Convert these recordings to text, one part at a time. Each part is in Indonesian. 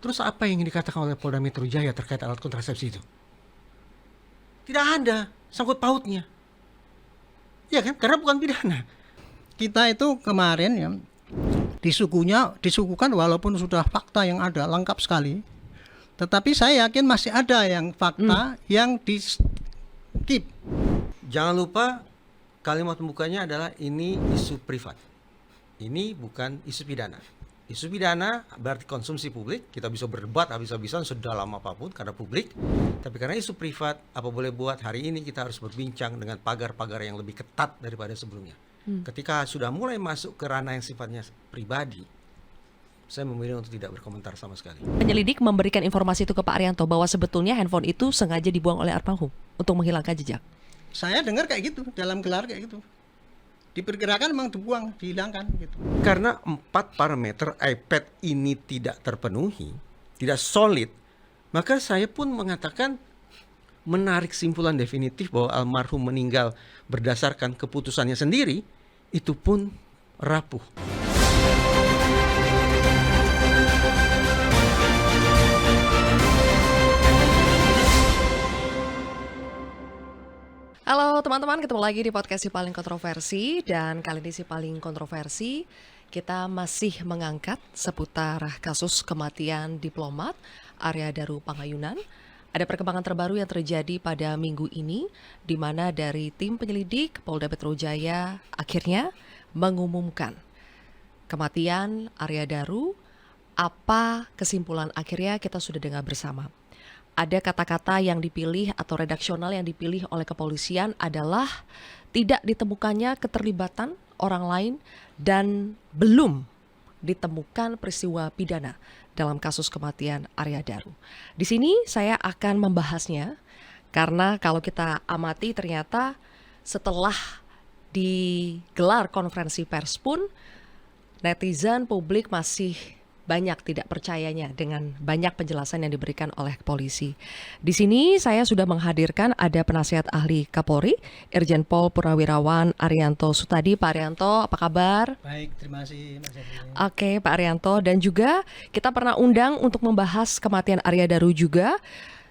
Terus apa yang dikatakan oleh Polda Metro Jaya terkait alat kontrasepsi itu? Tidak ada sangkut pautnya. Ya kan? Karena bukan pidana. Kita itu kemarin ya disuguhkan walaupun sudah fakta yang ada lengkap sekali, tetapi saya yakin masih ada yang fakta yang di skip. Jangan lupa kalimat pembukanya adalah ini isu privat. Ini bukan isu pidana. Isu pidana berarti konsumsi publik, kita bisa berdebat habis-habisan sedalam apapun karena publik. Tapi karena isu privat, apa boleh buat hari ini kita harus berbincang dengan pagar-pagar yang lebih ketat daripada sebelumnya. Ketika sudah mulai masuk ke ranah yang sifatnya pribadi, saya memilih untuk tidak berkomentar sama sekali. Penyelidik memberikan informasi itu ke Pak Arianto bahwa sebetulnya handphone itu sengaja dibuang oleh almarhum untuk menghilangkan jejak. Saya dengar kayak gitu, dalam gelar kayak gitu. Diperkirakan memang dibuang, dihilangkan gitu. Karena 4 parameter iPad ini tidak terpenuhi, tidak solid, maka saya pun mengatakan menarik simpulan definitif bahwa almarhum meninggal berdasarkan keputusannya sendiri, itu pun rapuh. Halo teman-teman, ketemu lagi di podcast Si Paling Kontroversi. Dan kali ini Si Paling Kontroversi kita masih mengangkat seputar kasus kematian diplomat Arya Daru Pangayunan. Ada perkembangan terbaru yang terjadi pada minggu ini, di mana dari tim penyelidik Polda Metro Jaya akhirnya mengumumkan kematian Arya Daru. Apa kesimpulan akhirnya kita sudah dengar bersama. Ada kata-kata yang dipilih atau redaksional yang dipilih oleh kepolisian adalah tidak ditemukannya keterlibatan orang lain dan belum ditemukan peristiwa pidana dalam kasus kematian Arya Daru. Di sini saya akan membahasnya karena kalau kita amati ternyata setelah digelar konferensi pers pun netizen publik masih banyak tidak percayanya dengan banyak penjelasan yang diberikan oleh polisi. Di sini saya sudah menghadirkan ada penasihat ahli Kapolri, Irjen Pol Purnawirawan Arianto Sutadi. Pak Arianto, apa kabar? Baik, terima kasih Mas Evi. Oke, Pak Arianto. Dan juga kita pernah undang untuk membahas kematian Arya Daru juga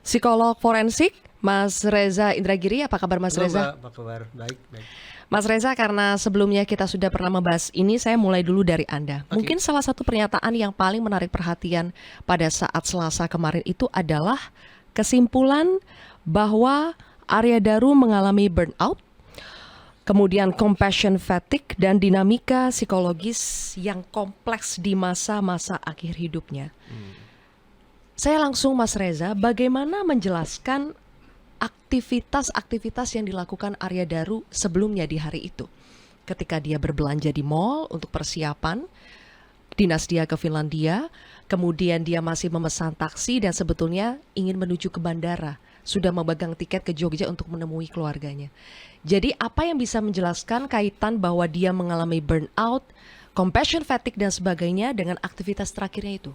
psikolog forensik Mas Reza Indragiri. Apa kabar Mas Reza? Apa kabar? Baik. Mas Reza, karena sebelumnya kita sudah pernah membahas ini, saya mulai dulu dari Anda. Oke. Mungkin salah satu pernyataan yang paling menarik perhatian pada saat Selasa kemarin itu adalah kesimpulan bahwa Arya Daru mengalami burnout, kemudian compassion fatigue, dan dinamika psikologis yang kompleks di masa-masa akhir hidupnya. Saya langsung Mas Reza, bagaimana menjelaskan aktivitas-aktivitas yang dilakukan Arya Daru sebelumnya di hari itu. Ketika dia berbelanja di mall untuk persiapan dinas dia ke Finlandia, kemudian dia masih memesan taksi dan sebetulnya ingin menuju ke bandara, sudah memegang tiket ke Jogja untuk menemui keluarganya. Jadi apa yang bisa menjelaskan kaitan bahwa dia mengalami burnout, compassion fatigue dan sebagainya dengan aktivitas terakhirnya itu?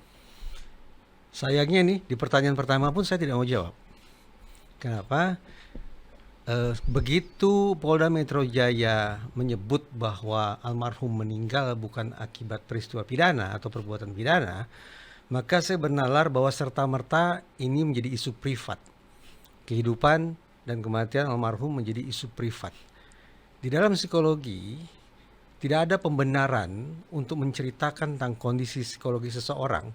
Sayangnya nih, di pertanyaan pertama pun saya tidak mau jawab. Kenapa? Begitu Polda Metro Jaya menyebut bahwa almarhum meninggal bukan akibat peristiwa pidana atau perbuatan pidana, maka saya bernalar bahwa serta-merta ini menjadi isu privat. Kehidupan dan kematian almarhum menjadi isu privat. Di dalam psikologi, tidak ada pembenaran untuk menceritakan tentang kondisi psikologi seseorang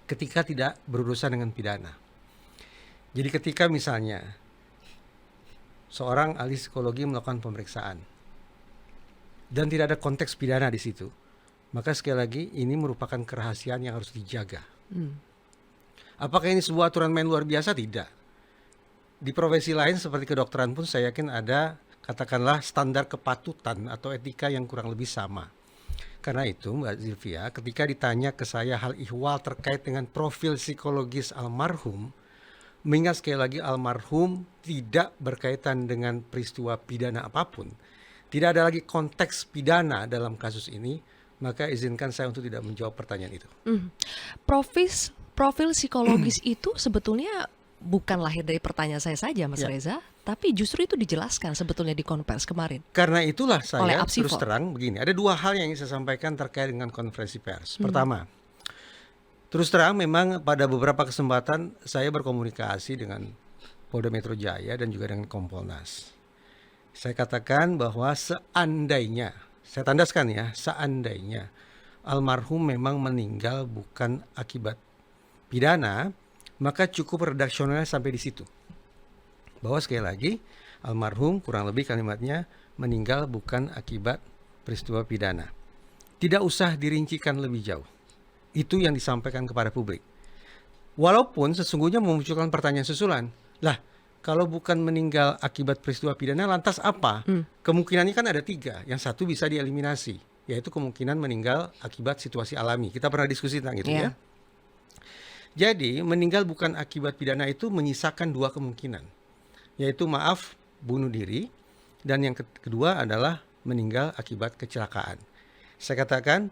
ketika tidak berurusan dengan pidana. Jadi ketika misalnya seorang ahli psikologi melakukan pemeriksaan dan tidak ada konteks pidana di situ, maka sekali lagi ini merupakan kerahasiaan yang harus dijaga. Apakah ini sebuah aturan main luar biasa? Tidak. Di profesi lain seperti kedokteran pun saya yakin ada katakanlah standar kepatutan atau etika yang kurang lebih sama. Karena itu Mbak Zilvia, ketika ditanya ke saya hal ihwal terkait dengan profil psikologis almarhum, mengingat sekali lagi almarhum tidak berkaitan dengan peristiwa pidana apapun, tidak ada lagi konteks pidana dalam kasus ini, maka izinkan saya untuk tidak menjawab pertanyaan itu. Profil psikologis itu sebetulnya bukan lahir dari pertanyaan saya saja Mas Reza, tapi justru itu dijelaskan sebetulnya di konferensi kemarin. Karena itulah Oleh saya Apsifor. terus terang begini, ada dua hal yang ingin saya sampaikan terkait dengan konferensi pers. Pertama, Terus terang memang pada beberapa kesempatan saya berkomunikasi dengan Polda Metro Jaya dan juga dengan Kompolnas. Saya katakan bahwa seandainya, saya tandaskan ya, seandainya almarhum memang meninggal bukan akibat pidana, maka cukup redaksionalnya sampai di situ. Bahwa sekali lagi, almarhum kurang lebih kalimatnya meninggal bukan akibat peristiwa pidana. Tidak usah dirincikan lebih jauh. Itu yang disampaikan kepada publik. Walaupun sesungguhnya memunculkan pertanyaan susulan. Lah, kalau bukan meninggal akibat peristiwa pidana, lantas apa? Kemungkinannya kan ada 3. Yang satu bisa dieliminasi, yaitu kemungkinan meninggal akibat situasi alami. Kita pernah diskusi tentang itu ya. Jadi, meninggal bukan akibat pidana itu menyisakan 2 kemungkinan. Yaitu maaf, bunuh diri. Dan yang kedua adalah meninggal akibat kecelakaan. Saya katakan,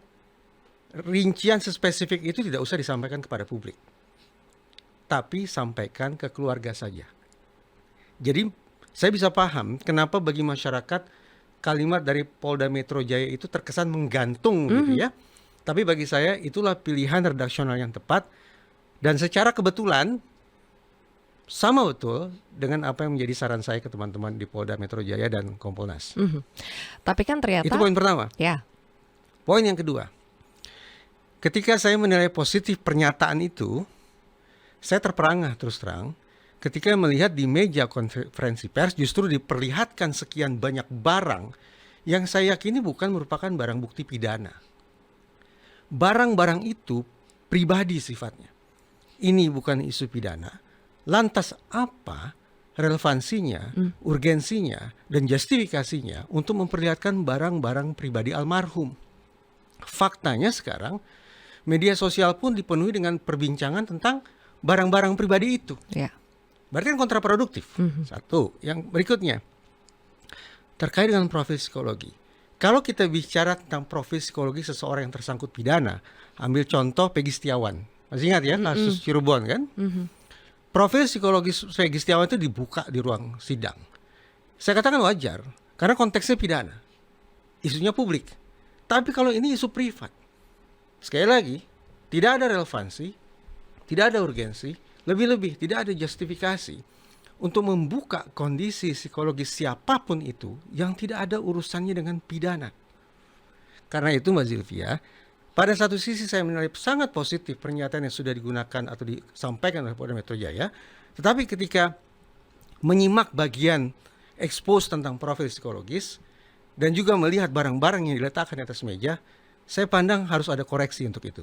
rincian sespesifik itu tidak usah disampaikan kepada publik, tapi sampaikan ke keluarga saja. Jadi saya bisa paham kenapa bagi masyarakat kalimat dari Polda Metro Jaya itu terkesan menggantung gitu ya. Tapi bagi saya itulah pilihan redaksional yang tepat, dan secara kebetulan sama betul dengan apa yang menjadi saran saya ke teman-teman di Polda Metro Jaya dan Kompolnas. Tapi kan ternyata Itu poin pertama. ya. Poin yang kedua, ketika saya menilai positif pernyataan itu, saya terperangah terus terang ketika melihat di meja konferensi pers justru diperlihatkan sekian banyak barang yang saya yakini bukan merupakan barang bukti pidana. Barang-barang itu pribadi sifatnya. Ini bukan isu pidana. Lantas apa relevansinya, urgensinya, dan justifikasinya untuk memperlihatkan barang-barang pribadi almarhum? Faktanya sekarang media sosial pun dipenuhi dengan perbincangan tentang barang-barang pribadi itu. Ya. Berarti kan kontraproduktif. Satu. Yang berikutnya, terkait dengan profil psikologi. Kalau kita bicara tentang profil psikologi seseorang yang tersangkut pidana, ambil contoh Peggy Setiawan. Masih ingat ya kasus Cirebon kan? Profil psikologis Peggy Setiawan itu dibuka di ruang sidang. Saya katakan wajar, karena konteksnya pidana. Isunya publik. Tapi kalau ini isu privat, sekali lagi, tidak ada relevansi, tidak ada urgensi, lebih-lebih tidak ada justifikasi untuk membuka kondisi psikologis siapapun itu yang tidak ada urusannya dengan pidana. Karena itu Mbak Zilvia, pada satu sisi saya menilai sangat positif pernyataan yang sudah digunakan atau disampaikan oleh Polda Metro Jaya, tetapi ketika menyimak bagian expose tentang profil psikologis, dan juga melihat barang-barang yang diletakkan di atas meja, saya pandang harus ada koreksi untuk itu.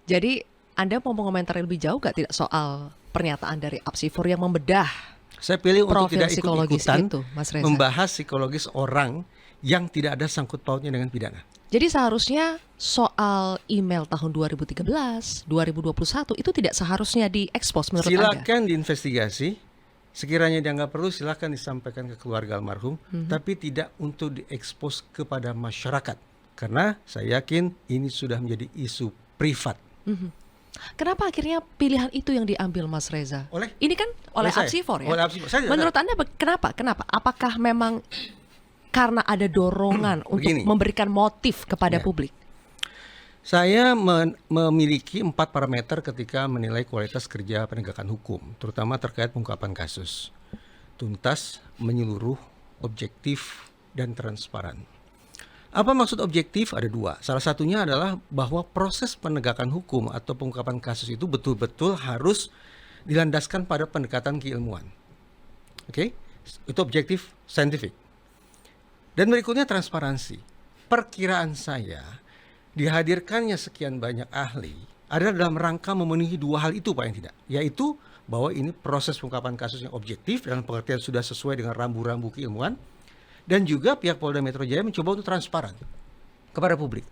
Jadi Anda mau mengomentari lebih jauh gak tidak soal pernyataan dari Apsifor yang membedah Saya pilih untuk profil tidak psikologis ikut-ikutan itu, Mas Reza? membahas psikologis orang yang tidak ada sangkut pautnya dengan pidana. Jadi seharusnya soal email tahun 2013, 2021 itu tidak seharusnya diekspos menurut Anda? Silakan diinvestigasi. Sekiranya dianggap perlu, silakan disampaikan ke keluarga almarhum, tapi tidak untuk diekspos kepada masyarakat. Karena saya yakin ini sudah menjadi isu privat. Kenapa akhirnya pilihan itu yang diambil Mas Reza? Oleh? Ini kan oleh saya. Apsifor ya? Oleh Apsifor. Saya tidak Menurut Anda kenapa? Apakah memang karena ada dorongan untuk Begini. memberikan motif kepada Ya. publik? Saya memiliki 4 parameter ketika menilai kualitas kerja penegakan hukum, terutama terkait pengungkapan kasus. Tuntas, menyeluruh, objektif, dan transparan. Apa maksud objektif? Ada 2. Salah satunya adalah bahwa proses penegakan hukum atau pengungkapan kasus itu betul-betul harus dilandaskan pada pendekatan keilmuan. Oke? Itu objektif saintifik. Dan berikutnya transparansi. Perkiraan saya, dihadirkannya sekian banyak ahli adalah dalam rangka memenuhi 2 hal itu paling tidak, yaitu bahwa ini proses pengungkapan kasus yang objektif dalam pengertian sudah sesuai dengan rambu-rambu keilmuan, dan juga pihak Polda Metro Jaya mencoba untuk transparan kepada publik.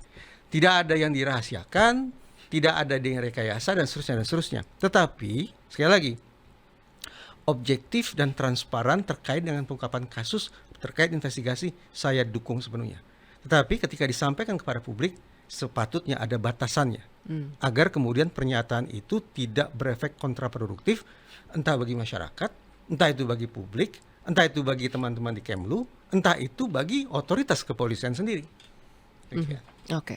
Tidak ada yang dirahasiakan, tidak ada yang rekayasa dan seterusnya. Tetapi sekali lagi, objektif dan transparan terkait dengan pengungkapan kasus, terkait investigasi, saya dukung sepenuhnya. Tetapi ketika disampaikan kepada publik, sepatutnya ada batasannya, agar kemudian pernyataan itu tidak berefek kontraproduktif, entah bagi masyarakat, entah itu bagi publik, entah itu bagi teman-teman di Kemlu, entah itu bagi otoritas kepolisian sendiri. Oke.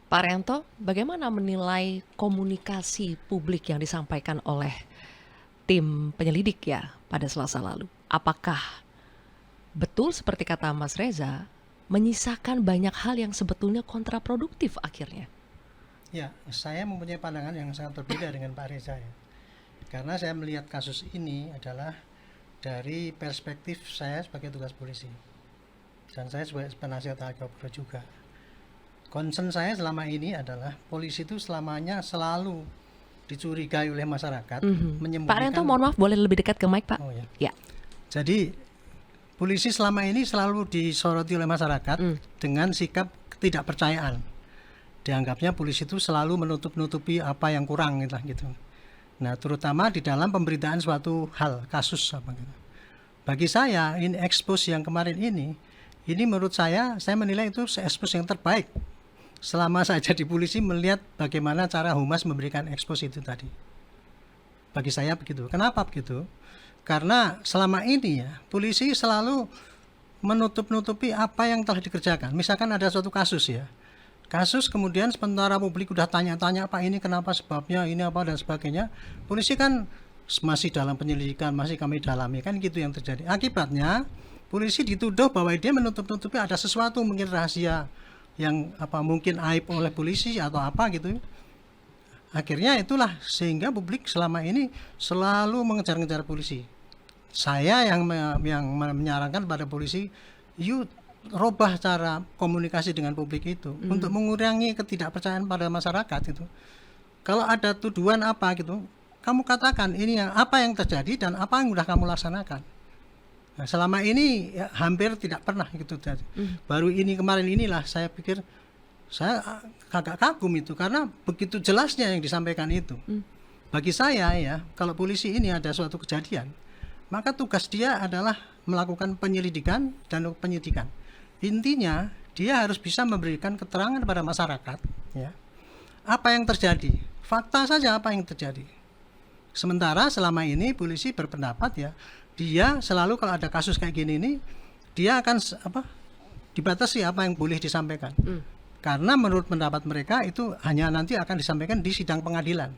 Pak Arianto, bagaimana menilai komunikasi publik yang disampaikan oleh tim penyelidik ya pada Selasa lalu? Apakah betul seperti kata Mas Reza, menyisakan banyak hal yang sebetulnya kontraproduktif akhirnya? Ya, saya mempunyai pandangan yang sangat berbeda dengan Pak Reza ya. Karena saya melihat kasus ini adalah dari perspektif saya sebagai tugas polisi. Dan saya sebagai penasihat Kapolri juga. Concern saya selama ini adalah polisi itu selamanya selalu dicurigai oleh masyarakat, menyembunyikan. Pak Arianto, mohon maaf, boleh lebih dekat ke mic, Pak? Oh ya. Ya. Jadi polisi selama ini selalu disoroti oleh masyarakat dengan sikap ketidakpercayaan. Dianggapnya polisi itu selalu menutup-nutupi apa yang kurang gitu. Nah, terutama di dalam pemberitaan suatu hal, kasus apa gitu. Bagi saya, ini expose yang kemarin ini menurut saya menilai itu expose yang terbaik. Selama saya jadi polisi melihat bagaimana cara Humas memberikan expose itu tadi. Bagi saya begitu. Kenapa begitu? Karena selama ini ya, polisi selalu menutup-nutupi apa yang telah dikerjakan. Misalkan ada suatu kasus ya. Kasus kemudian sementara publik udah tanya-tanya Pak ini kenapa sebabnya, ini apa dan sebagainya. Polisi kan masih dalam penyelidikan, masih kami dalami, kan gitu yang terjadi. Akibatnya polisi dituduh bahwa dia menutup-nutupi ada sesuatu mungkin rahasia yang mungkin aib oleh polisi atau apa gitu. Akhirnya itulah sehingga publik selama ini selalu mengejar-ngejar polisi. Saya yang menyarankan pada polisi, yuk robah cara komunikasi dengan publik itu untuk mengurangi ketidakpercayaan pada masyarakat itu. Kalau ada tuduhan apa gitu, kamu katakan ini apa yang terjadi dan apa yang sudah kamu laksanakan. Nah, selama ini ya, hampir tidak pernah gitu. Baru ini kemarin inilah saya pikir saya agak kagum itu karena begitu jelasnya yang disampaikan itu. Bagi saya ya, kalau polisi ini ada suatu kejadian, maka tugas dia adalah melakukan penyelidikan dan penyidikan. Intinya dia harus bisa memberikan keterangan pada masyarakat ya, apa yang terjadi, fakta saja apa yang terjadi. Sementara selama ini polisi berpendapat ya, dia selalu kalau ada kasus kayak gini ini dia akan dibatasi apa yang boleh disampaikan. Karena menurut pendapat mereka itu hanya nanti akan disampaikan di sidang pengadilan.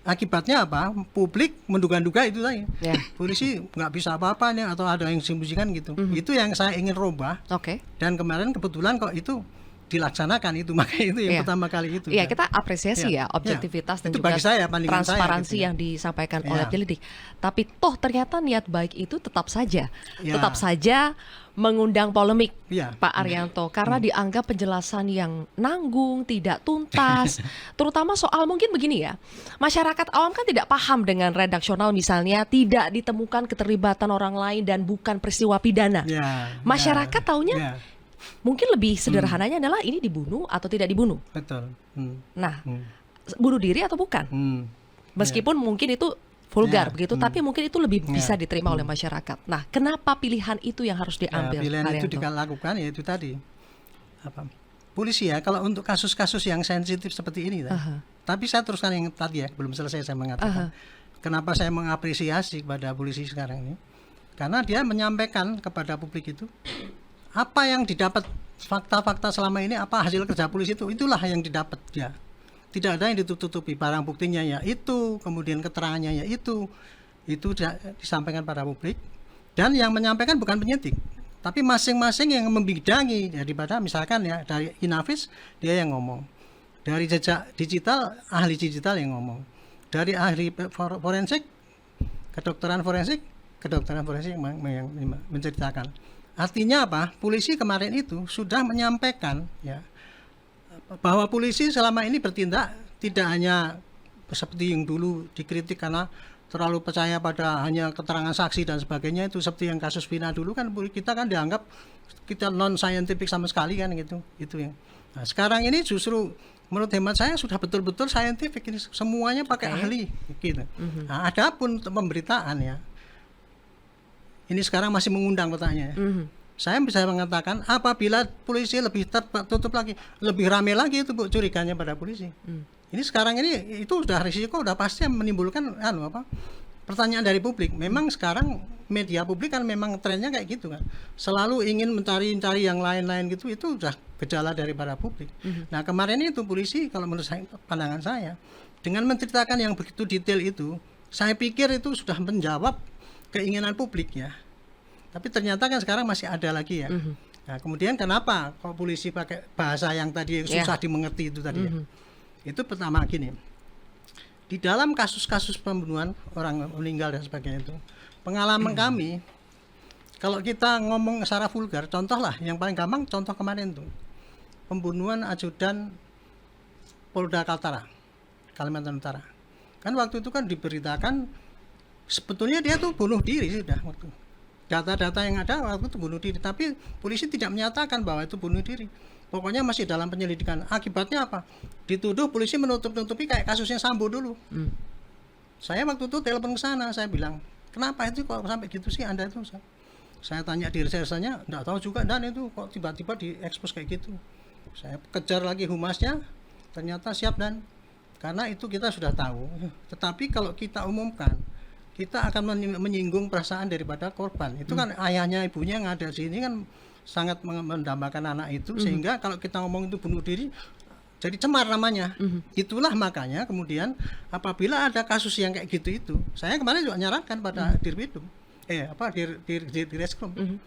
Akibatnya apa? Publik menduga-duga itu tadi. Yeah. Polisi nggak bisa apa-apa nih atau ada yang sembunyikan gitu. Itu yang saya ingin rubah. Oke. Dan kemarin kebetulan kok itu dilaksanakan itu, makanya itu yang pertama kali itu. Iya, kita apresiasi ya objektivitas dan itu juga bagi saya, transparansi saya, gitu, yang disampaikan oleh penyelidik. Tapi toh ternyata niat baik itu tetap saja mengundang polemik, Pak Arianto, karena dianggap penjelasan yang nanggung, tidak tuntas, terutama soal mungkin begini ya, masyarakat awam kan tidak paham dengan redaksional misalnya tidak ditemukan keterlibatan orang lain dan bukan peristiwa pidana. Masyarakat taunya mungkin lebih sederhananya adalah ini dibunuh atau tidak dibunuh. Betul. Nah, bunuh diri atau bukan? Meskipun mungkin itu vulgar begitu, tapi mungkin itu lebih bisa diterima oleh masyarakat. Nah, kenapa pilihan itu yang harus diambil? Pilihan itu dilakukan ya itu tadi. Polisi ya kalau untuk kasus-kasus yang sensitif seperti ini, tapi saya teruskan yang tadi ya, belum selesai saya mengatakan. Kenapa saya mengapresiasi kepada polisi sekarang ini? Karena dia menyampaikan kepada publik itu apa yang didapat, fakta-fakta selama ini, apa hasil kerja polisi itu, itulah yang didapat dia. Tidak ada yang ditutupi, barang buktinya ya itu, kemudian keterangannya ya itu disampaikan pada publik. Dan yang menyampaikan bukan penyidik, tapi masing-masing yang membidangi, daripada misalkan ya dari Inavis dia yang ngomong, dari jejak digital ahli digital yang ngomong, dari ahli forensik kedokteran forensik yang menceritakan. Artinya apa? Polisi kemarin itu sudah menyampaikan ya bahwa polisi selama ini bertindak tidak hanya seperti yang dulu dikritik karena terlalu percaya pada hanya keterangan saksi dan sebagainya, itu seperti yang kasus Vina dulu kan kita kan dianggap kita non scientific sama sekali kan gitu. Itu yang. Nah, sekarang ini justru menurut hemat saya sudah betul-betul scientific ini, semuanya pakai ahli gitu. Nah, adapun pemberitaan ya, ini sekarang masih mengundang pertanyaannya. Saya bisa mengatakan apabila polisi lebih tertutup lagi, lebih ramai lagi itu Bu curiganya pada polisi. Ini sekarang ini itu sudah risiko, udah pasti menimbulkan pertanyaan dari publik. Memang sekarang media publik kan memang trennya kayak gitu kan, selalu ingin mencari yang lain-lain gitu, itu udah gejala dari para publik. Nah kemarin itu polisi, kalau menurut saya, pandangan saya, dengan menceritakan yang begitu detail itu, saya pikir itu sudah menjawab keinginan publik ya. Tapi ternyata kan sekarang masih ada lagi ya. Nah kemudian kenapa kok polisi pakai bahasa yang tadi susah dimengerti itu tadi ya? Itu pertama gini, di dalam kasus-kasus pembunuhan orang meninggal dan sebagainya itu, pengalaman kami, kalau kita ngomong secara vulgar, contoh lah yang paling gampang, contoh kemarin tuh pembunuhan ajudan Polda Kaltara, Kalimantan Utara. Kan waktu itu kan diberitakan sebetulnya dia tuh bunuh diri sudah waktu. Data-data yang ada waktu itu bunuh diri, tapi polisi tidak menyatakan bahwa itu bunuh diri. Pokoknya masih dalam penyelidikan. Akibatnya apa? Dituduh polisi menutup-nutupi kayak kasusnya Sambo dulu. Saya waktu itu telepon ke sana, saya bilang, kenapa itu kok sampai gitu sih Anda itu? Saya tanya di resersanya, enggak tahu juga, dan itu kok tiba-tiba diekspos kayak gitu. Saya kejar lagi humasnya, ternyata siap, dan karena itu kita sudah tahu. Tetapi kalau kita umumkan, kita akan menyinggung perasaan daripada korban. Itu kan ayahnya, ibunya yang ada di sini kan sangat mendambakan anak itu, sehingga kalau kita ngomong itu bunuh diri jadi cemar namanya. Itulah makanya kemudian apabila ada kasus yang kayak gitu itu, saya kemarin juga nyarankan pada Dirwidum, Direskrim,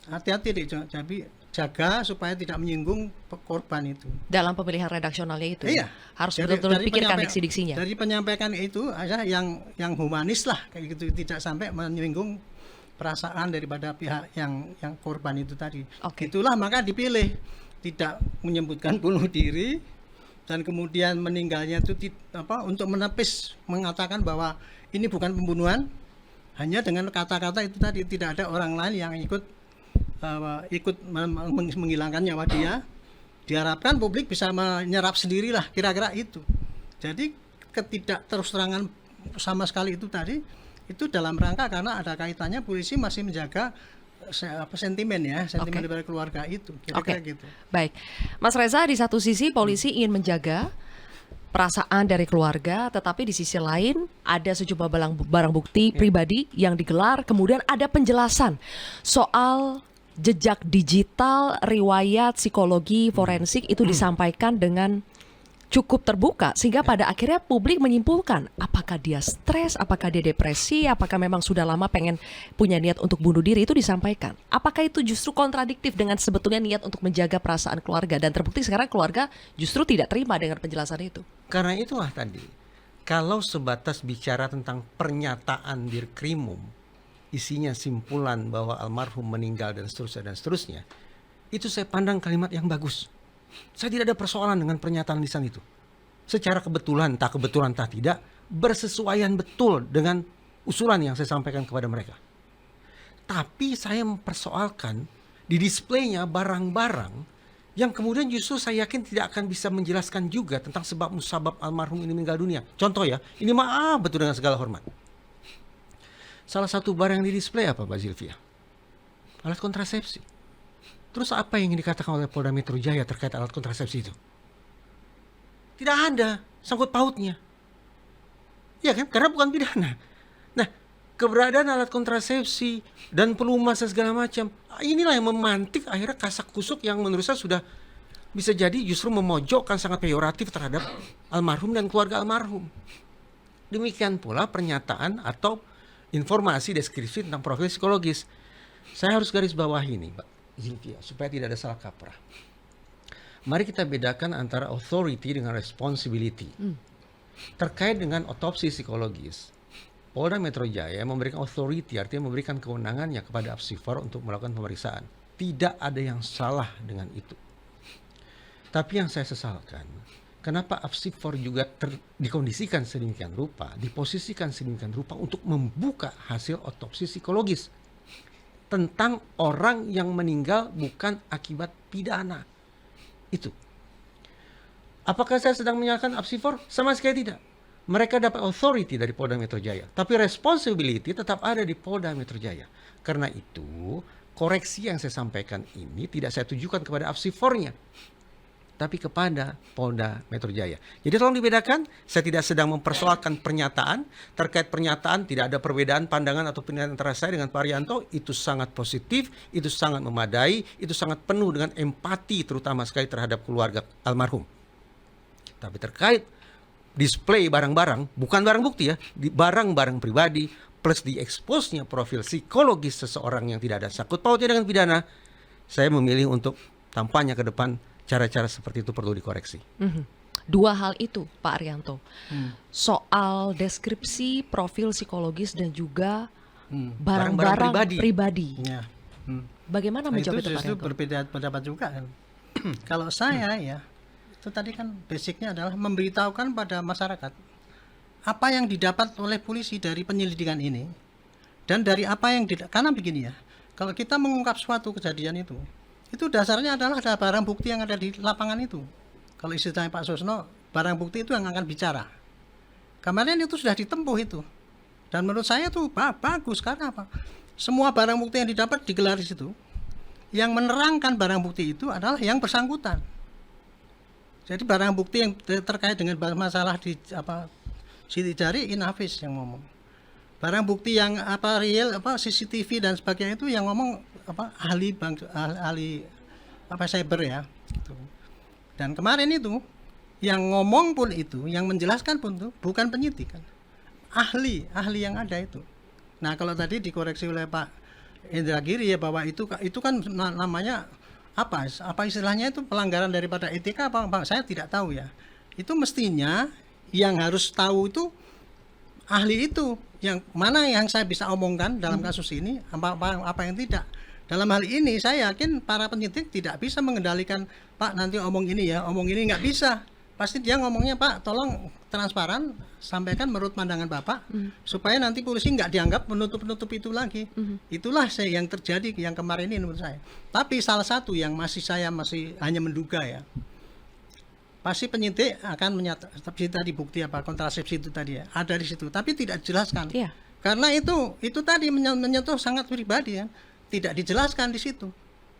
hati-hati deh, jadi jaga supaya tidak menyinggung korban itu Dalam pemilihan redaksionalnya itu. Iya. Harus Dari betul-betul pikirkan penyampaian- diksi-diksinya. Dari penyampaikan itu aja yang humanis lah kayak gitu, tidak sampai menyinggung perasaan daripada pihak yang korban itu tadi. Oke. Itulah maka dipilih tidak menyebutkan bunuh diri, dan kemudian meninggalnya itu untuk menepis, mengatakan bahwa ini bukan pembunuhan, hanya dengan kata-kata itu tadi, tidak ada orang lain yang ikut menghilangkan nyawa dia. Diharapkan publik bisa menyerap sendirilah, kira-kira itu. Jadi ketidak terus terangan sama sekali itu tadi, itu dalam rangka karena ada kaitannya polisi masih menjaga sentimen dari keluarga itu, kira-kira gitu. Baik, Mas Reza, di satu sisi polisi ingin menjaga perasaan dari keluarga, tetapi di sisi lain ada sejumlah barang bukti pribadi yang digelar, kemudian ada penjelasan soal jejak digital, riwayat psikologi forensik itu disampaikan dengan cukup terbuka, sehingga pada akhirnya publik menyimpulkan apakah dia stres, apakah dia depresi, apakah memang sudah lama pengen punya niat untuk bunuh diri, itu disampaikan. Apakah itu justru kontradiktif dengan sebetulnya niat untuk menjaga perasaan keluarga, dan terbukti sekarang keluarga justru tidak terima dengan penjelasan itu? Karena itulah tadi, kalau sebatas bicara tentang pernyataan Dirkrimum, isinya simpulan bahwa almarhum meninggal dan seterusnya, itu saya pandang kalimat yang bagus. Saya tidak ada persoalan dengan pernyataan lisan itu. Secara kebetulan, entah tidak, bersesuaian betul dengan usulan yang saya sampaikan kepada mereka. Tapi saya mempersoalkan di displaynya barang-barang yang kemudian justru saya yakin tidak akan bisa menjelaskan juga tentang sebab musabab almarhum ini meninggal dunia. Contoh ya, ini maaf betul dengan segala hormat. Salah satu barang yang di display apa, Mbak Zilvia? Alat kontrasepsi. Terus apa yang dikatakan oleh Polda Metro Jaya terkait alat kontrasepsi itu? Tidak ada sangkut pautnya. Ya kan? Karena bukan pidana. Nah, keberadaan alat kontrasepsi dan pelumas dan segala macam, inilah yang memantik akhirnya kasak kusuk yang menurut saya sudah bisa jadi justru memojokkan, sangat peyoratif terhadap almarhum dan keluarga almarhum. Demikian pula pernyataan atau informasi deskripsi tentang profil psikologis. Saya harus garis bawahi ini, Mbak Zilvia, supaya tidak ada salah kaprah. Mari kita bedakan antara authority dengan responsibility. Terkait dengan otopsi psikologis, Polda Metro Jaya memberikan authority, artinya memberikan kewenangannya kepada Apsifor untuk melakukan pemeriksaan. Tidak ada yang salah dengan itu. Tapi yang saya sesalkan, kenapa Apsifor juga dikondisikan sedemikian rupa, diposisikan sedemikian rupa untuk membuka hasil otopsi psikologis tentang orang yang meninggal bukan akibat pidana. Itu. Apakah saya sedang menyalahkan Apsifor? Sama sekali tidak. Mereka dapat authority dari Polda Metro Jaya, tapi responsibility tetap ada di Polda Metro Jaya. Karena itu, koreksi yang saya sampaikan ini tidak saya tujukan kepada Apsifornya, tapi kepada Polda Metro Jaya. Jadi tolong dibedakan, saya tidak sedang mempersoalkan pernyataan. Terkait pernyataan tidak ada perbedaan pandangan atau penilaian antara saya dengan Pak Arianto. Itu sangat positif, itu sangat memadai, itu sangat penuh dengan empati terutama sekali terhadap keluarga almarhum. Tapi terkait display barang-barang, bukan barang bukti ya, di barang-barang pribadi plus dieksposnya profil psikologis seseorang yang tidak ada sangkut pautnya dengan pidana, saya memilih untuk tampaknya ke depan cara-cara seperti itu perlu dikoreksi. Dua hal itu, Pak Arianto. Soal deskripsi profil psikologis dan juga barang-barang pribadi. Ya. Bagaimana menjawab itu, Pak justru Arianto? berbeda pendapat juga kan. Kalau saya ya, itu tadi kan basicnya adalah memberitahukan pada masyarakat apa yang didapat oleh polisi dari penyelidikan ini dan dari apa yang karena begini ya, kalau kita mengungkap suatu kejadian itu dasarnya adalah ada barang bukti yang ada di lapangan itu. Kalau istilahnya Pak Susno, barang bukti itu yang akan bicara. Kemarin itu sudah ditempuh itu. Dan menurut saya itu bagus karena apa? Semua barang bukti yang didapat digelar di situ. Yang menerangkan barang bukti itu adalah yang bersangkutan. Jadi barang bukti yang terkait dengan masalah di sidik jari Inavis yang ngomong. Barang bukti yang real CCTV dan sebagainya itu yang ngomong ahli cyber ya gitu. Dan kemarin itu yang ngomong pun itu, yang menjelaskan pun itu bukan penyidik kan, ahli yang ada itu. Nah kalau tadi dikoreksi oleh Pak Indra Giri ya bahwa itu kan namanya apa istilahnya itu pelanggaran daripada etika apa saya tidak tahu ya. Itu mestinya yang harus tahu itu ahli itu, yang mana yang saya bisa omongkan dalam kasus ini, apa yang tidak. Dalam hal ini saya yakin para penyidik tidak bisa mengendalikan, Pak nanti omong ini ya, omong ini nggak bisa. Pasti dia ngomongnya, Pak tolong transparan, sampaikan menurut pandangan Bapak, supaya nanti polisi nggak dianggap menutup itu lagi. Itulah yang terjadi yang kemarin ini menurut saya. Tapi salah satu yang saya masih hanya menduga ya, pasti penyidik akan menyatakan tadi bukti kontrasepsi itu tadi ya ada di situ, tapi tidak dijelaskan. Iya. Karena itu tadi menyentuh sangat pribadi ya, tidak dijelaskan di situ.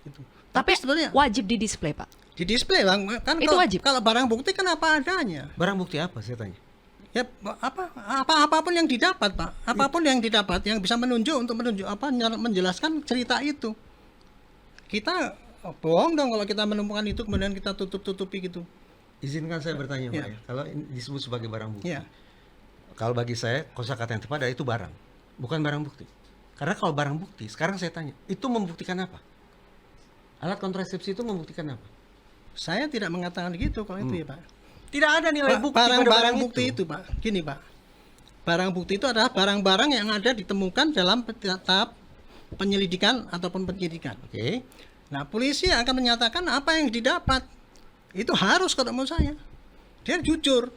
Gitu. Tapi sebenarnya wajib di display, Pak. di display Bang, kan Itu wajib. Kalau barang bukti kan apa adanya. Barang bukti apa saya tanya? Ya apapun yang didapat Pak, apapun yang didapat yang bisa menunjuk menjelaskan cerita itu. Kita bohong dong kalau kita menemukan itu kemudian kita tutupi gitu. Izinkan saya bertanya, Pak Ya. ya. Kalau disebut sebagai barang bukti, Ya. kalau bagi saya kosakata yang tepat adalah itu barang, bukan barang bukti. Karena kalau barang bukti, sekarang saya tanya, itu membuktikan apa? Alat kontrasepsi itu membuktikan apa? Saya tidak mengatakan gitu kalau itu ya Pak. Tidak ada nilai bukti pada Barang bukti itu Pak. Gini Pak. Barang bukti itu adalah barang-barang yang ada ditemukan dalam tahap penyelidikan ataupun penyidikan. Oke. Nah, polisi akan menyatakan apa yang didapat. Itu harus kalau menurut saya. Dia jujur.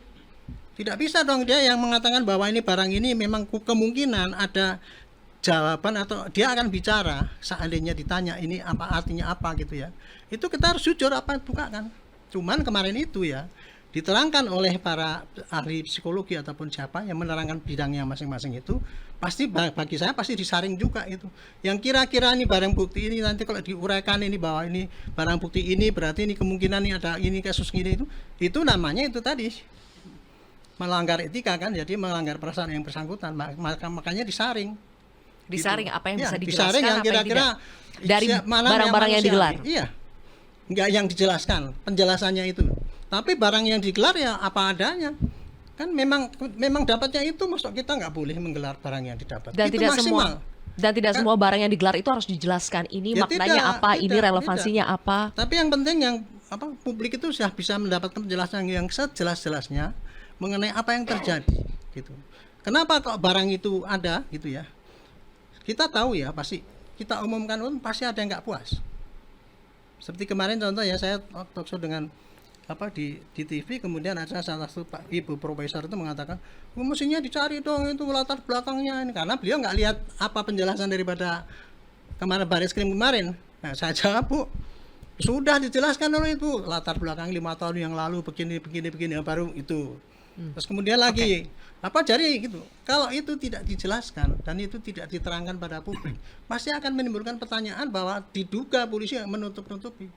Tidak bisa dong dia yang mengatakan bahwa ini barang ini memang kemungkinan ada jawaban atau dia akan bicara seandainya ditanya ini apa artinya apa gitu ya. Itu kita harus jujur apa bukan. Cuman kemarin itu ya diterangkan oleh para ahli psikologi ataupun siapa yang menerangkan bidangnya masing-masing itu pasti bagi saya pasti disaring juga itu. Yang kira-kira ini barang bukti ini nanti kalau diuraikan ini bahwa ini barang bukti ini berarti ini kemungkinan ini ada ini kasus gini itu namanya itu tadi melanggar etika kan, jadi melanggar perasaan yang bersangkutan, makanya disaring Apa yang bisa dijelaskan, disaring yang apa yang kira-kira tidak. Dari barang-barang yang digelar. Iya, nggak yang dijelaskan penjelasannya itu, tapi barang yang digelar ya apa adanya kan, memang dapatnya itu, maksud kita nggak boleh menggelar barang yang didapat Dan itu tidak maksimal. semua barang yang digelar itu harus dijelaskan ini Ya, maknanya apa, ini relevansinya apa. Tapi yang penting yang publik itu sudah bisa mendapatkan penjelasan yang sejelas-jelasnya mengenai apa yang terjadi gitu. Kenapa kok barang itu ada gitu ya? Kita tahu ya, pasti kita umumkan pun pasti ada yang nggak puas. Seperti kemarin contoh ya, saya talkshow dengan di TV, kemudian ada salah satu ibu profesor itu mengatakan mestinya dicari dong itu latar belakangnya ini, karena beliau nggak lihat apa penjelasan daripada kemarin Bareskrim kemarin. Nah saya jawab, Bu, sudah dijelaskan oleh itu latar belakang 5 tahun yang lalu begini baru itu. Terus kemudian lagi jadi gitu. Kalau itu tidak dijelaskan dan itu tidak diterangkan pada publik, pasti akan menimbulkan pertanyaan bahwa diduga polisi yang menutup-nutupi.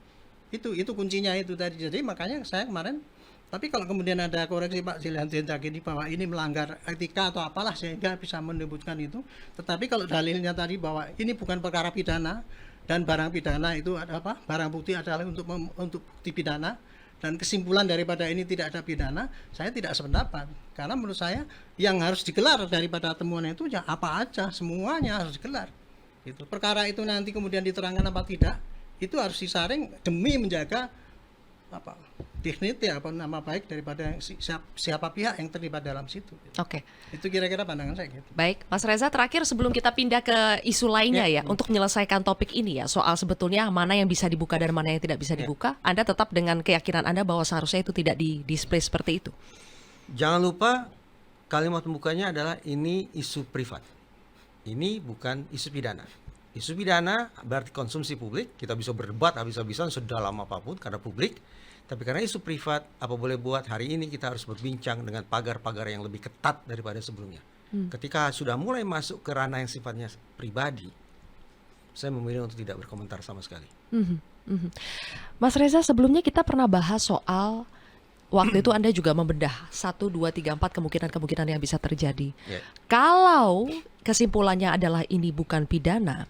Itu kuncinya itu tadi. Jadi makanya saya kemarin, tapi kalau kemudian ada koreksi Pak Zilhantin ini bahwa ini melanggar etika atau apalah sehingga bisa menyebutkan itu. Tetapi kalau dalilnya tadi bahwa ini bukan perkara pidana dan barang pidana itu ada apa? Barang bukti adalah untuk bukti pidana, dan kesimpulan daripada ini tidak ada pidana, saya tidak sependapat. Karena menurut saya yang harus digelar daripada temuan itu ya apa aja, semuanya harus digelar. Itu perkara itu nanti kemudian diterangkan apa tidak, itu harus disaring demi menjaga apa dignity apa nama baik daripada siapa pihak yang terlibat dalam situ. Oke. Itu kira-kira pandangan saya gitu. Baik, Mas Reza, terakhir sebelum kita pindah ke isu lainnya ya, untuk menyelesaikan topik ini ya, soal sebetulnya mana yang bisa dibuka dan mana yang tidak bisa dibuka, Anda tetap dengan keyakinan Anda bahwa seharusnya itu tidak di-display seperti itu? Jangan lupa kalimat pembukanya adalah ini isu privat. Ini bukan isu pidana. Isu pidana berarti konsumsi publik, kita bisa berdebat habis-habisan sedalam apapun karena publik. Tapi karena isu privat, apa boleh buat, hari ini kita harus berbincang dengan pagar-pagar yang lebih ketat daripada sebelumnya. Ketika sudah mulai masuk ke ranah yang sifatnya pribadi, saya memilih untuk tidak berkomentar sama sekali. Mas Reza, sebelumnya kita pernah bahas soal waktu itu Anda juga membedah 1, 2, 3, 4 kemungkinan-kemungkinan yang bisa terjadi. Kalau kesimpulannya adalah ini bukan pidana,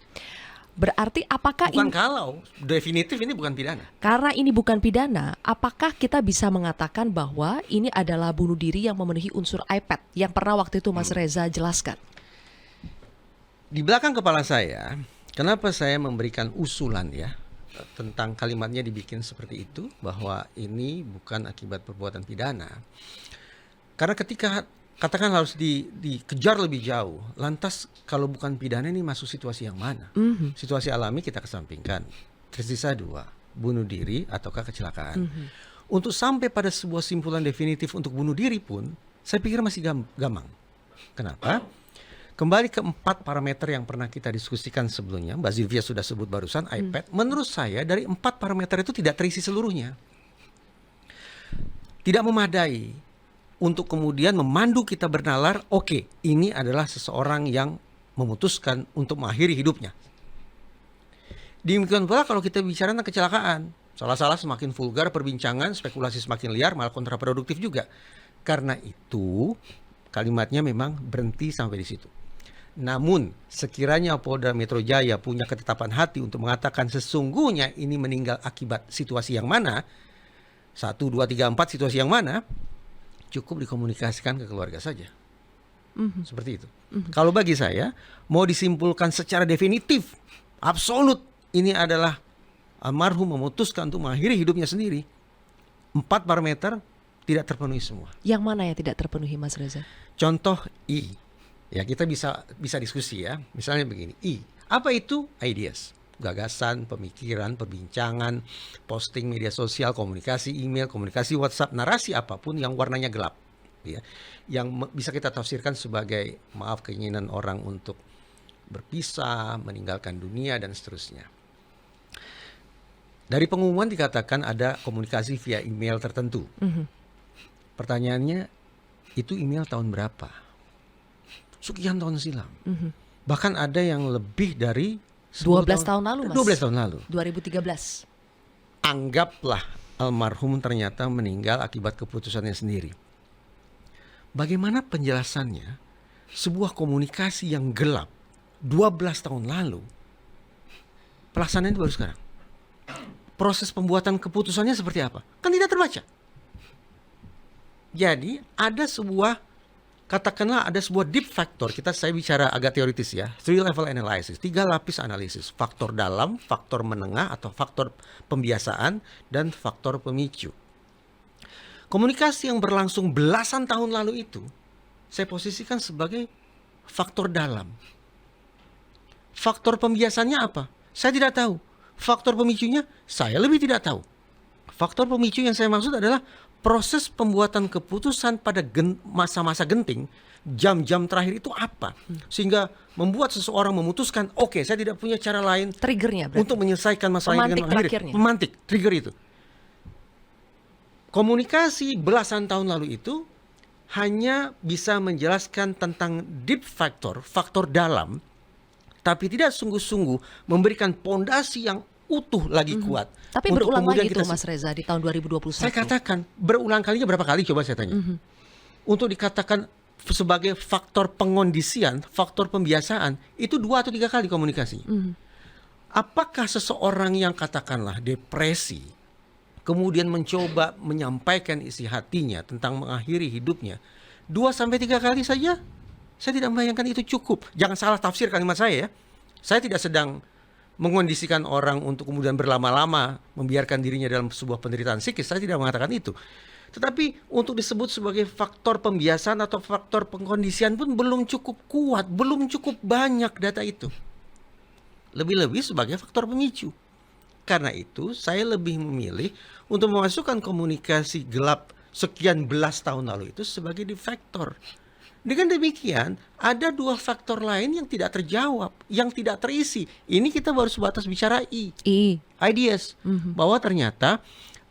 berarti apakah Bukan ini kalau, definitif ini bukan pidana. karena ini bukan pidana, apakah kita bisa mengatakan bahwa ini adalah bunuh diri yang memenuhi unsur iPad yang pernah waktu itu Mas Reza jelaskan? Di belakang kepala saya, kenapa saya memberikan usulan ya tentang kalimatnya dibikin seperti itu, bahwa ini bukan akibat perbuatan pidana. Karena ketika katakan harus dikejar lebih jauh, lantas kalau bukan pidana ini masuk situasi yang mana? Situasi alami kita kesampingkan, tersisa 2, bunuh diri ataukah kecelakaan. Untuk sampai pada sebuah simpulan definitif untuk bunuh diri pun, saya pikir masih gampang. Kenapa? Kembali ke 4 parameter yang pernah kita diskusikan sebelumnya, Mbak Zilvia sudah sebut barusan, iPad. Menurut saya dari 4 parameter itu tidak terisi seluruhnya. Tidak memadai untuk kemudian memandu kita bernalar, oke, ini adalah seseorang yang memutuskan untuk mengakhiri hidupnya. Demikian pula kalau kita bicara tentang kecelakaan, salah-salah semakin vulgar perbincangan, spekulasi semakin liar, malah kontraproduktif juga. Karena itu kalimatnya memang berhenti sampai di situ. Namun sekiranya Polda Metro Jaya punya ketetapan hati untuk mengatakan sesungguhnya ini meninggal akibat situasi yang mana, 1, 2, 3, 4 situasi yang mana, cukup dikomunikasikan ke keluarga saja. Seperti itu. Kalau bagi saya, mau disimpulkan secara definitif, absolut, ini adalah almarhum memutuskan untuk mengakhiri hidupnya sendiri, 4 parameter tidak terpenuhi semua. Yang mana yang tidak terpenuhi, Mas Reza? Contoh I. Ya, kita bisa diskusi ya. Misalnya begini, I. Apa itu? Ideas. Gagasan, pemikiran, perbincangan, posting media sosial, komunikasi email, komunikasi WhatsApp, narasi apapun yang warnanya gelap, ya, yang bisa kita tafsirkan sebagai keinginan orang untuk berpisah, meninggalkan dunia dan seterusnya. Dari pengumuman dikatakan ada komunikasi via email tertentu. Pertanyaannya, itu email tahun berapa? Sekian tahun silam. Bahkan ada yang lebih dari 12 tahun lalu, Mas. 12 tahun lalu. 2013. Anggaplah almarhum ternyata meninggal akibat keputusannya sendiri. Bagaimana penjelasannya sebuah komunikasi yang gelap 12 tahun lalu, pelaksanaannya baru sekarang? Proses pembuatan keputusannya seperti apa? Kan tidak terbaca. Jadi ada sebuah, katakanlah ada sebuah deep factor. Saya bicara agak teoritis ya. 3 level analysis, 3 lapis analisis. Faktor dalam, faktor menengah atau faktor pembiasaan, dan faktor pemicu. Komunikasi yang berlangsung belasan tahun lalu itu, saya posisikan sebagai faktor dalam. Faktor pembiasannya apa? Saya tidak tahu. Faktor pemicunya, saya lebih tidak tahu. Faktor pemicu yang saya maksud adalah proses pembuatan keputusan pada masa-masa genting, jam-jam terakhir itu apa? Sehingga membuat seseorang memutuskan, oke, saya tidak punya cara lain Triggernya berarti. untuk menyelesaikan masalah ini dengan mengakhiri. Terakhirnya. Pemantik, trigger itu. Komunikasi belasan tahun lalu itu hanya bisa menjelaskan tentang deep factor, faktor dalam, tapi tidak sungguh-sungguh memberikan pondasi yang utuh lagi kuat. Tapi Untuk berulang kemudian lagi tuh Mas Reza di tahun 2021. Saya katakan berulang kalinya berapa kali coba saya tanya. Untuk dikatakan sebagai faktor pengondisian, faktor pembiasaan, itu 2 atau 3 kali komunikasi. Apakah seseorang yang katakanlah depresi, kemudian mencoba menyampaikan isi hatinya tentang mengakhiri hidupnya 2-3 kali saja? Saya tidak membayangkan itu cukup. Jangan salah tafsir kalimat saya ya. Saya tidak sedang mengondisikan orang untuk kemudian berlama-lama membiarkan dirinya dalam sebuah penderitaan psikis. Saya tidak mengatakan itu. Tetapi untuk disebut sebagai faktor pembiasaan atau faktor pengkondisian pun belum cukup kuat, belum cukup banyak data itu. Lebih-lebih sebagai faktor pemicu. Karena itu saya lebih memilih untuk memasukkan komunikasi gelap sekian belas tahun lalu itu sebagai defektor. Dengan demikian, ada 2 faktor lain yang tidak terjawab, yang tidak terisi. Ini kita baru sebatas bicara ideas. Bahwa ternyata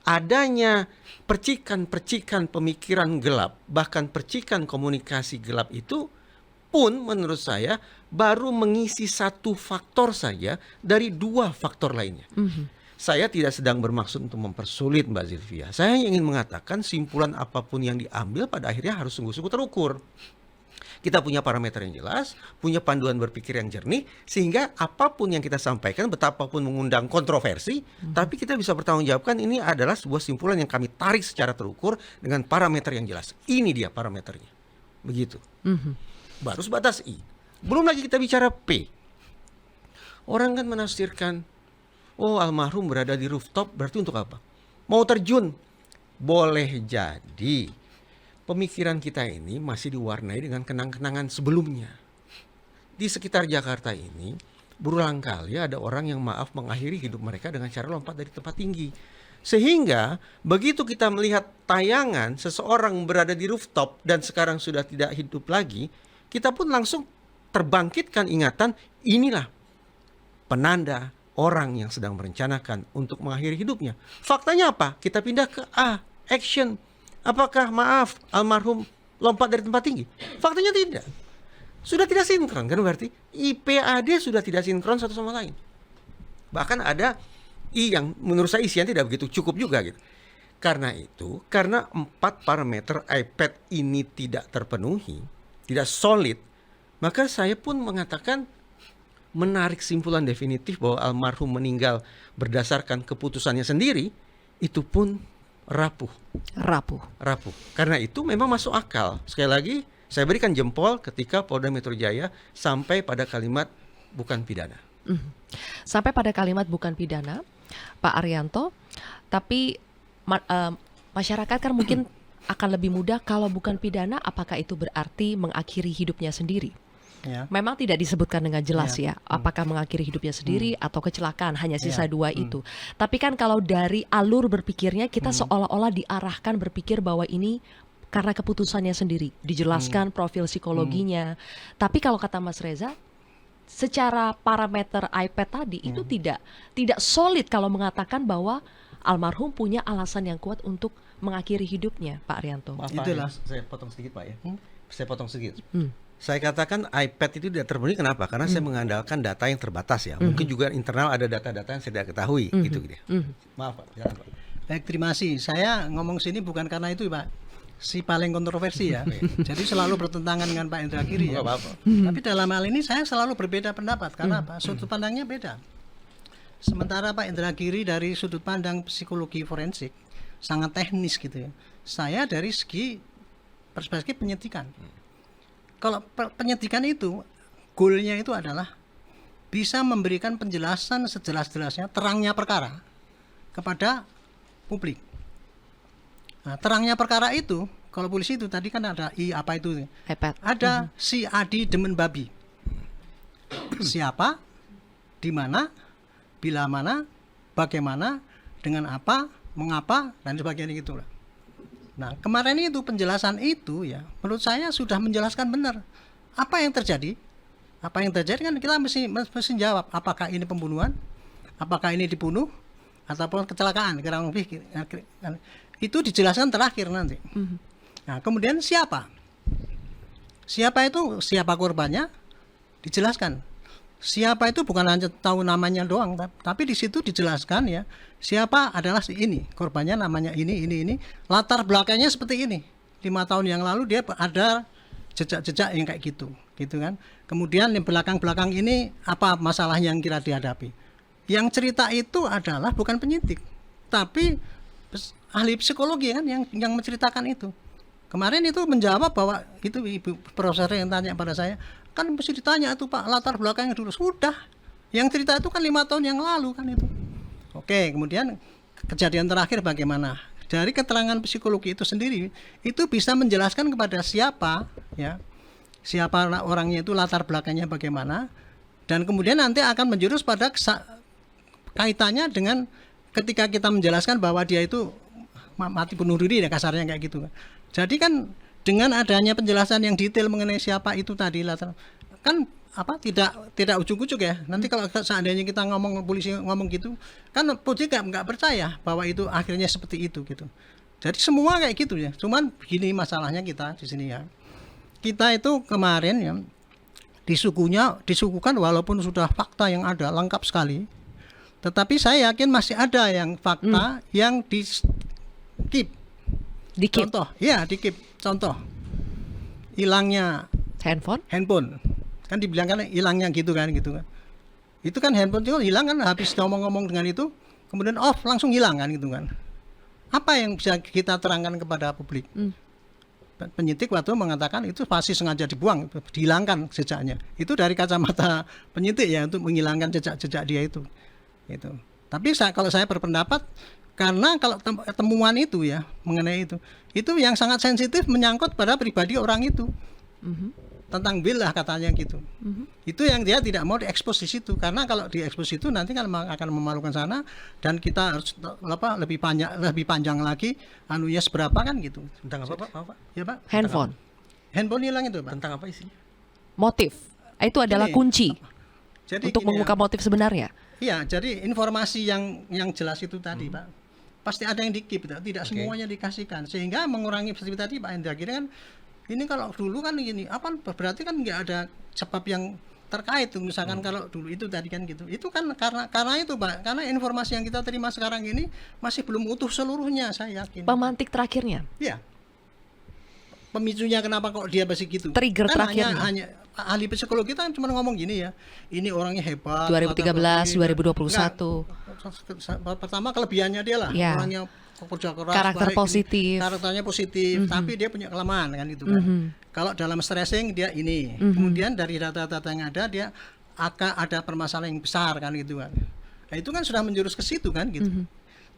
adanya percikan-percikan pemikiran gelap, bahkan percikan komunikasi gelap itu pun menurut saya baru mengisi 1 faktor saja dari 2 faktor lainnya. Saya tidak sedang bermaksud untuk mempersulit Mbak Zilvia. Saya ingin mengatakan simpulan apapun yang diambil pada akhirnya harus sungguh-sungguh terukur. Kita punya parameter yang jelas, punya panduan berpikir yang jernih, sehingga apapun yang kita sampaikan, betapapun mengundang kontroversi, tapi kita bisa bertanggungjawabkan ini adalah sebuah simpulan yang kami tarik secara terukur dengan parameter yang jelas. Ini dia parameternya. Begitu. Baru sebatas I. Belum lagi kita bicara P. Orang kan menafsirkan, oh almarhum berada di rooftop berarti untuk apa? Mau terjun? Boleh jadi. Pemikiran kita ini masih diwarnai dengan kenang-kenangan sebelumnya. Di sekitar Jakarta ini, berulang kali ada orang yang mengakhiri hidup mereka dengan cara lompat dari tempat tinggi. Sehingga begitu kita melihat tayangan seseorang berada di rooftop dan sekarang sudah tidak hidup lagi, kita pun langsung terbangkitkan ingatan, inilah penanda orang yang sedang merencanakan untuk mengakhiri hidupnya. Faktanya apa? Kita pindah ke A, action. Apakah almarhum lompat dari tempat tinggi? Faktanya tidak. Sudah tidak sinkron kan berarti IPAD sudah tidak sinkron satu sama lain. Bahkan ada I yang menurut saya isian tidak begitu cukup juga gitu. Karena 4 parameter iPad ini tidak terpenuhi, tidak solid, maka saya pun mengatakan menarik simpulan definitif bahwa almarhum meninggal berdasarkan keputusannya sendiri itu pun rapuh. Karena itu memang masuk akal. Sekali lagi saya berikan jempol ketika Polda Metro Jaya sampai pada kalimat bukan pidana. Sampai pada kalimat bukan pidana, Pak Arianto. Tapi masyarakat kan mungkin akan lebih mudah kalau bukan pidana, apakah itu berarti mengakhiri hidupnya sendiri? Ya. Memang tidak disebutkan dengan jelas ya apakah mengakhiri hidupnya sendiri atau kecelakaan, hanya sisa 2 itu. Tapi kan kalau dari alur berpikirnya kita seolah-olah diarahkan berpikir bahwa ini karena keputusannya sendiri, dijelaskan profil psikologinya. Tapi kalau kata Mas Reza, secara parameter iPad tadi itu tidak solid kalau mengatakan bahwa almarhum punya alasan yang kuat untuk mengakhiri hidupnya, Pak Arianto. Maaf, itulah saya potong sedikit Pak ya. Saya potong sedikit. Saya katakan iPad itu tidak terpenuhi kenapa? Karena saya mengandalkan data yang terbatas ya. Mungkin juga internal ada data-data yang saya tidak ketahui gitu. Maaf Pak, jalan Pak. Baik, terima kasih. Saya ngomong sini bukan karena itu Pak. Si paling kontroversi ya. Jadi selalu bertentangan dengan Pak Indra Giri ya. Tapi dalam hal ini saya selalu berbeda pendapat. Karena apa? Sudut pandangnya beda. Sementara Pak Indra Giri dari sudut pandang psikologi forensik sangat teknis gitu ya. Saya dari segi perspektif penyelidikan. Kalau penyelidikan itu, goalnya itu adalah bisa memberikan penjelasan sejelas-jelasnya, terangnya perkara kepada publik. Nah, terangnya perkara itu, kalau polisi itu tadi kan ada apa itu? iPad. Ada si Adi demen babi. Siapa, di mana, bila mana, bagaimana, dengan apa, mengapa, dan sebagainya gitulah. Nah, kemarin itu penjelasan itu ya, menurut saya sudah menjelaskan benar apa yang terjadi. Apa yang terjadi kan kita mesti jawab, apakah ini pembunuhan, apakah ini dibunuh, ataupun kecelakaan, kurang lebih. Itu dijelaskan terakhir nanti. Nah, kemudian siapa? Siapa itu, siapa korbannya? Dijelaskan. siapa itu bukan hanya tahu namanya doang, tapi di situ dijelaskan ya, siapa adalah si ini, korbannya namanya ini, latar belakangnya seperti ini. 5 tahun yang lalu dia ada jejak-jejak yang kayak gitu kan. Kemudian yang belakang-belakang ini apa masalah yang kira dihadapi. Yang cerita itu adalah bukan penyidik, tapi ahli psikologi kan yang menceritakan itu. Kemarin itu menjawab bahwa itu Ibu Profesor yang tanya pada saya, kan mesti ditanya itu Pak latar belakangnya dulu. Sudah, yang cerita itu kan 5 tahun yang lalu kan itu. Oke, kemudian kejadian terakhir bagaimana? Dari keterangan psikologi itu sendiri itu bisa menjelaskan kepada siapa ya, siapa orangnya itu, latar belakangnya bagaimana, dan kemudian nanti akan menjurus pada kaitannya dengan ketika kita menjelaskan bahwa dia itu mati bunuh diri ya, kasarnya kayak gitu. Jadi kan dengan adanya penjelasan yang detail mengenai siapa itu tadi latar, kan apa tidak ujuk-ujuk ya. Nanti kalau seandainya kita polisi ngomong gitu, kan polisi nggak percaya bahwa itu akhirnya seperti itu gitu. Jadi semua kayak gitu ya. Cuman begini masalahnya kita di sini ya. Kita itu kemarin ya disuguhkan walaupun sudah fakta yang ada lengkap sekali, tetapi saya yakin masih ada yang fakta yang di-keep. Contoh, ya di-keep. Contoh, hilangnya handphone. Kan dibilang kan hilangnya gitu kan. Itu kan handphone itu hilang kan, habis ngomong-ngomong dengan itu, kemudian off langsung hilang kan gitu kan. Apa yang bisa kita terangkan kepada publik? Penyidik waktu mengatakan itu pasti sengaja dibuang, dihilangkan jejaknya. Itu dari kacamata penyidik ya, untuk menghilangkan jejak-jejak dia itu. Tapi kalau saya berpendapat, karena kalau temuan itu ya mengenai itu yang sangat sensitif menyangkut pada pribadi orang itu. Tentang Bill lah katanya gitu. Itu yang dia tidak mau diekspos di situ, karena kalau diekspos itu nanti kan akan memalukan sana, dan kita harus lebih panjang lagi anunya seberapa kan gitu. Tentang apa Pak? Ya Pak. Handphone hilang itu Pak. Tentang apa isinya? Motif. Itu adalah kunci jadi untuk mengungkap motif sebenarnya. Iya, jadi informasi yang jelas itu tadi Pak, pasti ada yang di-keep, tidak semuanya dikasihkan, sehingga mengurangi seperti tadi Pak Hendra. Kira kan ini kalau dulu kan gini, apa berarti kan nggak ada sebab yang terkait tuh, misalkan kalau dulu itu tadi kan gitu. Itu kan karena itu Pak, karena informasi yang kita terima sekarang ini masih belum utuh seluruhnya, saya yakin. Pemantik terakhirnya. Iya. Pemicunya kenapa kok dia masih gitu? Trigger kan terakhirnya. hanya ahli psikologi kita cuma ngomong gini ya. Ini orangnya hebat. 2013, 2021. Pertama kelebihannya dia lah, orangnya kerja keras, karakter baik, positif, karakternya positif, tapi dia punya kelemahan kan itu kan. Kalau dalam stressing dia ini, kemudian dari data-data yang ada dia akan ada permasalahan yang besar kan gitu kan. Nah, itu kan sudah menjurus ke situ kan gitu.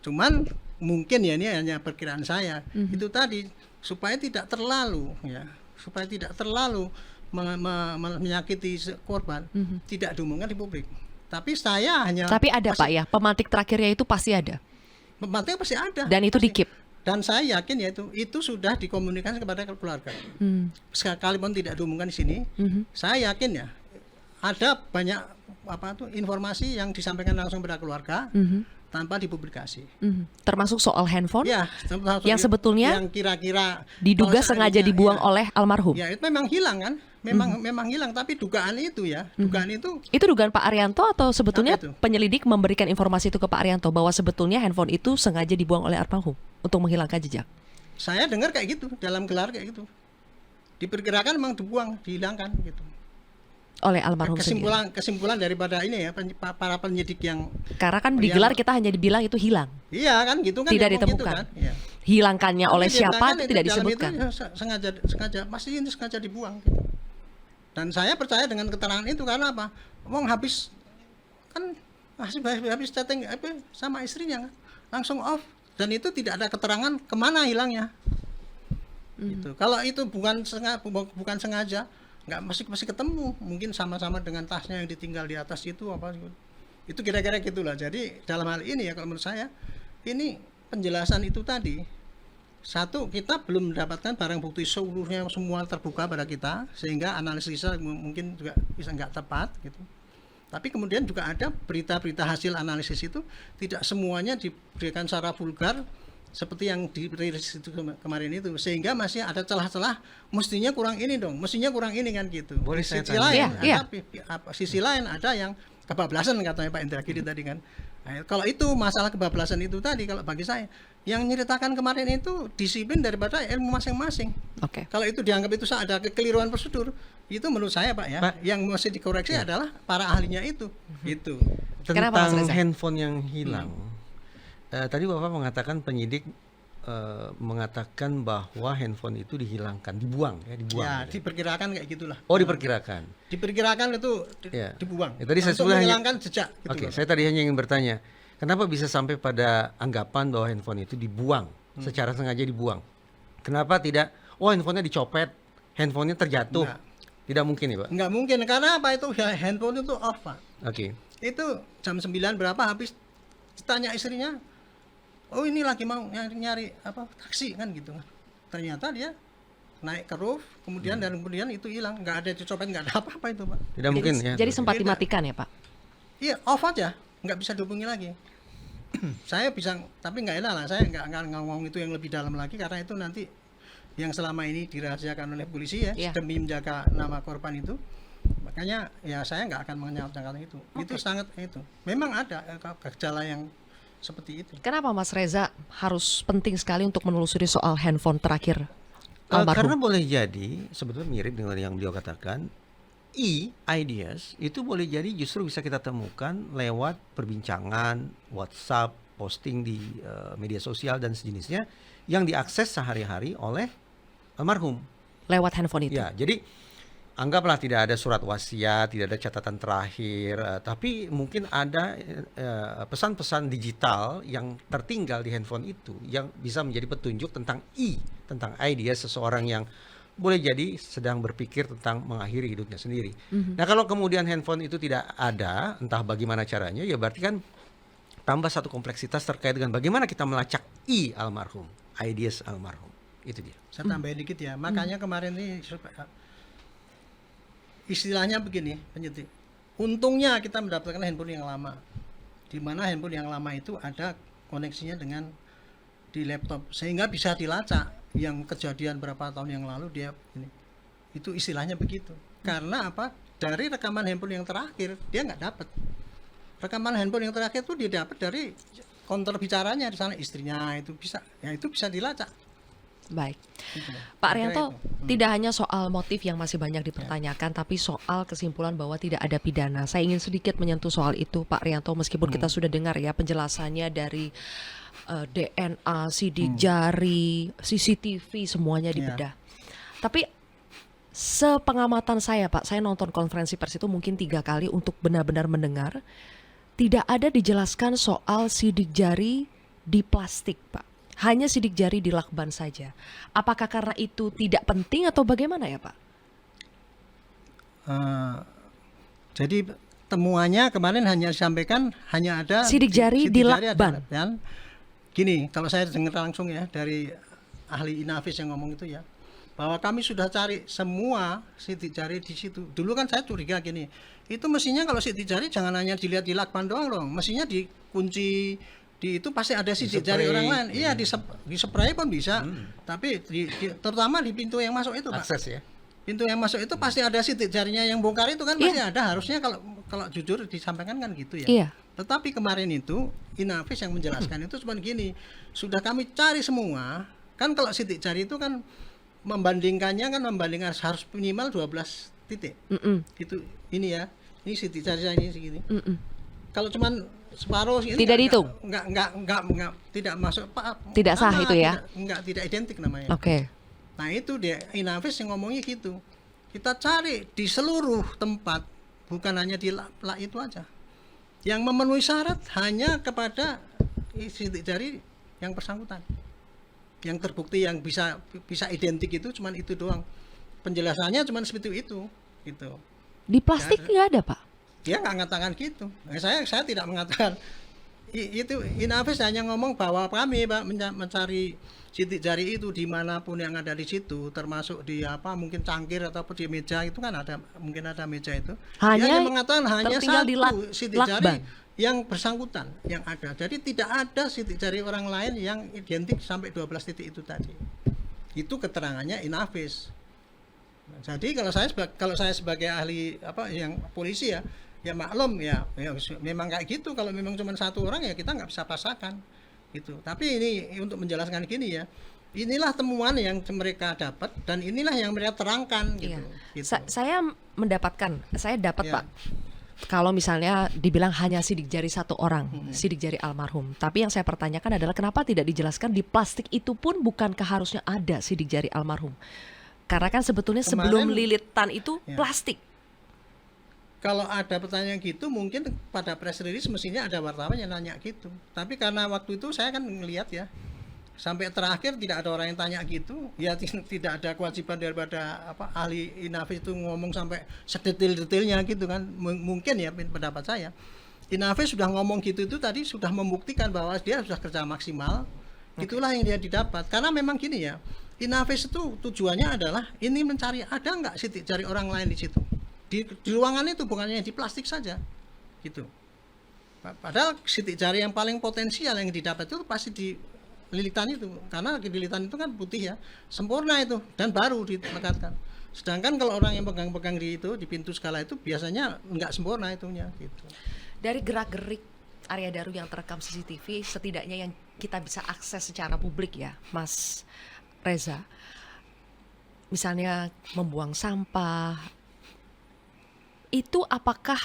Cuman mungkin ya ini hanya perkiraan saya, itu tadi supaya tidak terlalu menyakiti korban, tidak diumumkan di publik. Tapi ada Pak ya, pemantik terakhirnya itu pasti ada. Pemantik pasti ada. Dan itu di-keep. Dan saya yakin ya itu sudah dikomunikasikan kepada keluarga. Sekalipun tidak diumumkan di sini, saya yakin ya ada banyak informasi yang disampaikan langsung kepada keluarga tanpa dipublikasi. Termasuk soal handphone ya, yang sebetulnya yang kira-kira diduga sengaja dibuang oleh almarhum. Ya, itu memang hilang kan? Memang hilang, tapi dugaan itu Itu dugaan Pak Arianto atau sebetulnya penyelidik memberikan informasi itu ke Pak Arianto bahwa sebetulnya handphone itu sengaja dibuang oleh almarhum untuk menghilangkan jejak? Saya dengar kayak gitu, dalam gelar kayak gitu. Diperkirakan memang dibuang, dihilangkan gitu. Oleh almarhum kesimpulan daripada ini ya para penyidik yang, karena kan di gelar kita hanya dibilang itu hilang. Iya kan gitu kan, tidak ditemukan. Gitu kan? Ya. Hilangkannya oleh siapa itu tidak disebutkan. Itu sengaja pasti ini sengaja dibuang gitu. Dan saya percaya dengan keterangan itu karena apa? Wong habis chatting sama istrinya kan, langsung off, dan itu tidak ada keterangan kemana hilangnya. Gitu. Kalau itu bukan sengaja, nggak masih ketemu, mungkin sama-sama dengan tasnya yang ditinggal di atas itu apa gitu. Itu kira-kira gitulah. Jadi dalam hal ini ya kalau menurut saya ini penjelasan itu tadi, satu, kita belum mendapatkan barang bukti seluruhnya semua terbuka pada kita, sehingga analisisnya mungkin juga bisa nggak tepat gitu. Tapi kemudian juga ada berita-berita hasil analisis itu tidak semuanya diberikan secara vulgar, seperti yang dirilis itu kemarin itu, sehingga masih ada celah-celah mestinya kurang ini dong, mestinya kurang ini kan gitu. Boleh Di saya sisi tanya? lain Iya, sisi lain ada yang kebablasan katanya Pak Indra Giri tadi kan. Nah, kalau itu masalah kebablasan itu tadi, kalau bagi saya yang nyeritakan kemarin itu disiplin daripada ilmu masing-masing. Oke. Kalau itu dianggap itu ada kekeliruan prosedur, itu menurut saya Pak ya, Pak. yang mesti dikoreksi adalah para ahlinya itu. Itu. Kenapa, Mas Tentang Reza? handphone yang hilang. Tadi Bapak mengatakan penyidik mengatakan bahwa handphone itu dihilangkan, dibuang ya, dibuang. Ya, gitu. diperkirakan kayak gitulah. Oh, diperkirakan. Diperkirakan itu Ya. dibuang. Ya, tadi saya untuk sebenarnya menghilangkan jejak gitu Oke, loh. saya tadi hanya ingin bertanya, kenapa bisa sampai pada anggapan bahwa handphone itu dibuang, secara sengaja dibuang? Kenapa tidak, oh handphonenya dicopet, handphonenya terjatuh? Enggak. Tidak mungkin ya Pak? Nggak mungkin, karena apa itu ya, handphone itu off Pak. Oke. Itu jam 9 berapa habis ditanya istrinya, oh ini lagi mau nyari apa taksi kan gitu. Ternyata dia naik ke roof, kemudian dan kemudian itu hilang, nggak ada dicopet, nggak ada apa-apa itu Pak. Tidak mungkin ya. Jadi sempat Tidak. dimatikan ya Pak? Iya, off aja, nggak bisa dihubungi lagi. Saya bisa, tapi nggak enak lah, saya nggak ngomong itu yang lebih dalam lagi, karena itu nanti yang selama ini dirahasiakan oleh polisi ya, Iya. demi menjaga nama korban itu. Makanya ya saya nggak akan menyatakan itu. Itu sangat itu. Memang ada gejala yang seperti itu. Kenapa Mas Reza harus penting sekali untuk menelusuri soal handphone terakhir Karena almarhum? boleh jadi sebetulnya mirip dengan yang beliau katakan, ideas itu boleh jadi justru bisa kita temukan lewat perbincangan, WhatsApp, posting di media sosial dan sejenisnya yang diakses sehari-hari oleh almarhum. Lewat handphone itu? Ya, jadi anggaplah tidak ada surat wasiat, tidak ada catatan terakhir, tapi mungkin ada pesan-pesan digital yang tertinggal di handphone itu yang bisa menjadi petunjuk tentang tentang idea seseorang yang boleh jadi sedang berpikir tentang mengakhiri hidupnya sendiri. Nah, kalau kemudian handphone itu tidak ada, entah bagaimana caranya, ya berarti kan tambah satu kompleksitas terkait dengan bagaimana kita melacak almarhum, ideas almarhum. Itu dia. Saya tambahin dikit ya. Makanya kemarin ini istilahnya begini, penyidik. Untungnya kita mendapatkan handphone yang lama. Di mana handphone yang lama itu ada koneksinya dengan di laptop, sehingga bisa dilacak yang kejadian berapa tahun yang lalu dia ini. Itu istilahnya begitu. Karena apa? Dari rekaman handphone yang terakhir dia nggak dapat. Rekaman handphone yang terakhir itu dia dapat dari counter bicaranya di sana istrinya, itu bisa, ya itu bisa dilacak. Baik. Gitu. Pak Kira Rianto, itu. tidak hanya soal motif yang masih banyak dipertanyakan, tapi soal kesimpulan bahwa tidak ada pidana. Saya ingin sedikit menyentuh soal itu, Pak Rianto, meskipun kita sudah dengar ya penjelasannya dari DNA, sidik jari, CCTV, semuanya dibedah. Tapi sepengamatan saya, Pak, saya nonton konferensi pers itu mungkin 3 kali untuk benar-benar mendengar, tidak ada dijelaskan soal sidik jari di plastik, Pak. Hanya sidik jari di lakban saja. Apakah karena itu tidak penting atau bagaimana ya Pak? Jadi temuannya kemarin hanya disampaikan hanya ada Sidik jari di lakban. Dan gini, kalau saya dengar langsung ya dari ahli Inavis yang ngomong itu ya, bahwa kami sudah cari semua sidik jari di situ. Dulu kan saya curiga gini, itu mestinya kalau sidik jari jangan hanya dilihat di lakban doang dong, mestinya dikunci di itu pasti ada sidik jari orang lain. Iya, di spray pun bisa. Tapi terutama di pintu yang masuk itu, Pak. Akses ya. Pintu yang masuk itu pasti ada sidik jarinya yang bongkar itu kan pasti ada. Harusnya kalau jujur disampaikan kan gitu ya. Iya. Tetapi kemarin itu Inavis yang menjelaskan itu cuma gini, sudah kami cari semua. Kan kalau sidik jari itu kan membandingkan harus minimal 12 titik. Itu ini ya. Ini sidik jari saya ini segini. Kalau cuman separuh ini Tidak dihitung? Enggak tidak masuk Tidak sah itu ya? Tidak identik namanya. Oke. Nah itu dia Inavis yang ngomongnya gitu. Kita cari di seluruh tempat, bukan hanya di lak itu aja. Yang memenuhi syarat hanya kepada sidik jari yang bersangkutan. Yang terbukti yang bisa identik itu cuman itu doang. Penjelasannya cuman seperti itu gitu. Di plastik nggak ada Pak? Dia nggak mengatakan gitu. Saya tidak mengatakan itu Inavis hanya ngomong bahwa kami Pak mencari sidik jari itu dimanapun yang ada di situ, termasuk di mungkin cangkir ataupun di meja itu kan mungkin ada meja itu. Hanya Dia mengatakan hanya tertinggal di satu sidik jari lakban yang bersangkutan yang ada. Jadi tidak ada sidik jari orang lain yang identik sampai 12 titik itu tadi. Itu keterangannya Inavis. Jadi kalau saya sebagai ahli yang polisi ya maklum ya memang kayak gitu. Kalau memang cuma satu orang ya kita nggak bisa pasrahkan gitu. Tapi ini untuk menjelaskan gini ya, inilah temuan yang mereka dapat dan inilah yang mereka terangkan gitu. Saya dapat Ya. Pak, kalau misalnya dibilang hanya sidik jari satu orang, sidik jari almarhum. Tapi yang saya pertanyakan adalah kenapa tidak dijelaskan di plastik itu pun bukankah harusnya ada sidik jari almarhum? Karena kan sebetulnya sebelum lilitan itu plastik. Kalau ada pertanyaan gitu mungkin pada press release mestinya ada wartawan yang nanya gitu. Tapi karena waktu itu saya kan ngelihat ya, sampai terakhir tidak ada orang yang tanya gitu. Ya tidak ada kewajiban daripada ahli Inavis itu ngomong sampai sedetail-detailnya gitu kan. Mungkin ya pendapat saya. Inavis sudah ngomong gitu itu tadi sudah membuktikan bahwa dia sudah kerja maksimal. Itulah yang dia didapat. Karena memang gini ya, Inavis itu tujuannya adalah ini mencari ada nggak sidik jari orang lain di situ. Di ruangan itu bukannya di plastik saja gitu. Padahal sidik jari yang paling potensial yang didapat itu pasti di lilitan itu, karena di lilitan itu kan putih ya, sempurna itu dan baru dilekatkan. Sedangkan kalau orang yang pegang-pegang di pintu skala itu biasanya nggak sempurna itunya gitu. Dari gerak-gerik Arya Daru yang terekam CCTV, setidaknya yang kita bisa akses secara publik ya, Mas Reza, misalnya membuang sampah, itu apakah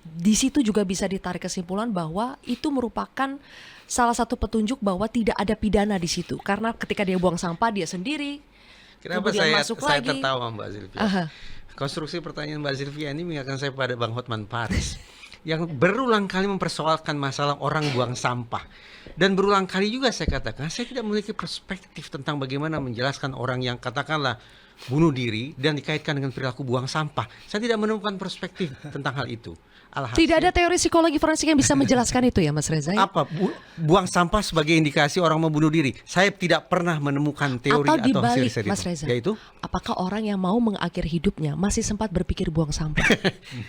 di situ juga bisa ditarik kesimpulan bahwa itu merupakan salah satu petunjuk bahwa tidak ada pidana di situ, karena ketika dia buang sampah dia sendiri. Kenapa kemudian saya masuk saya lagi. tertawa Mbak Zilvia? Konstruksi pertanyaan Mbak Zilvia ini mengingatkan saya pada Bang Hotman Paris yang berulang kali mempersoalkan masalah orang buang sampah. Dan berulang kali juga saya katakan saya tidak memiliki perspektif tentang bagaimana menjelaskan orang yang katakanlah bunuh diri dan dikaitkan dengan perilaku buang sampah. Saya tidak menemukan perspektif tentang hal itu. Alhasil, Tidak ada teori psikologi forensik yang bisa menjelaskan itu ya Mas Reza ya? apa buang sampah sebagai indikasi orang mau bunuh diri. Saya tidak pernah menemukan teori Atau atau dibalik hasil Mas itu. Reza, Yaitu apakah orang yang mau mengakhiri hidupnya masih sempat berpikir buang sampah?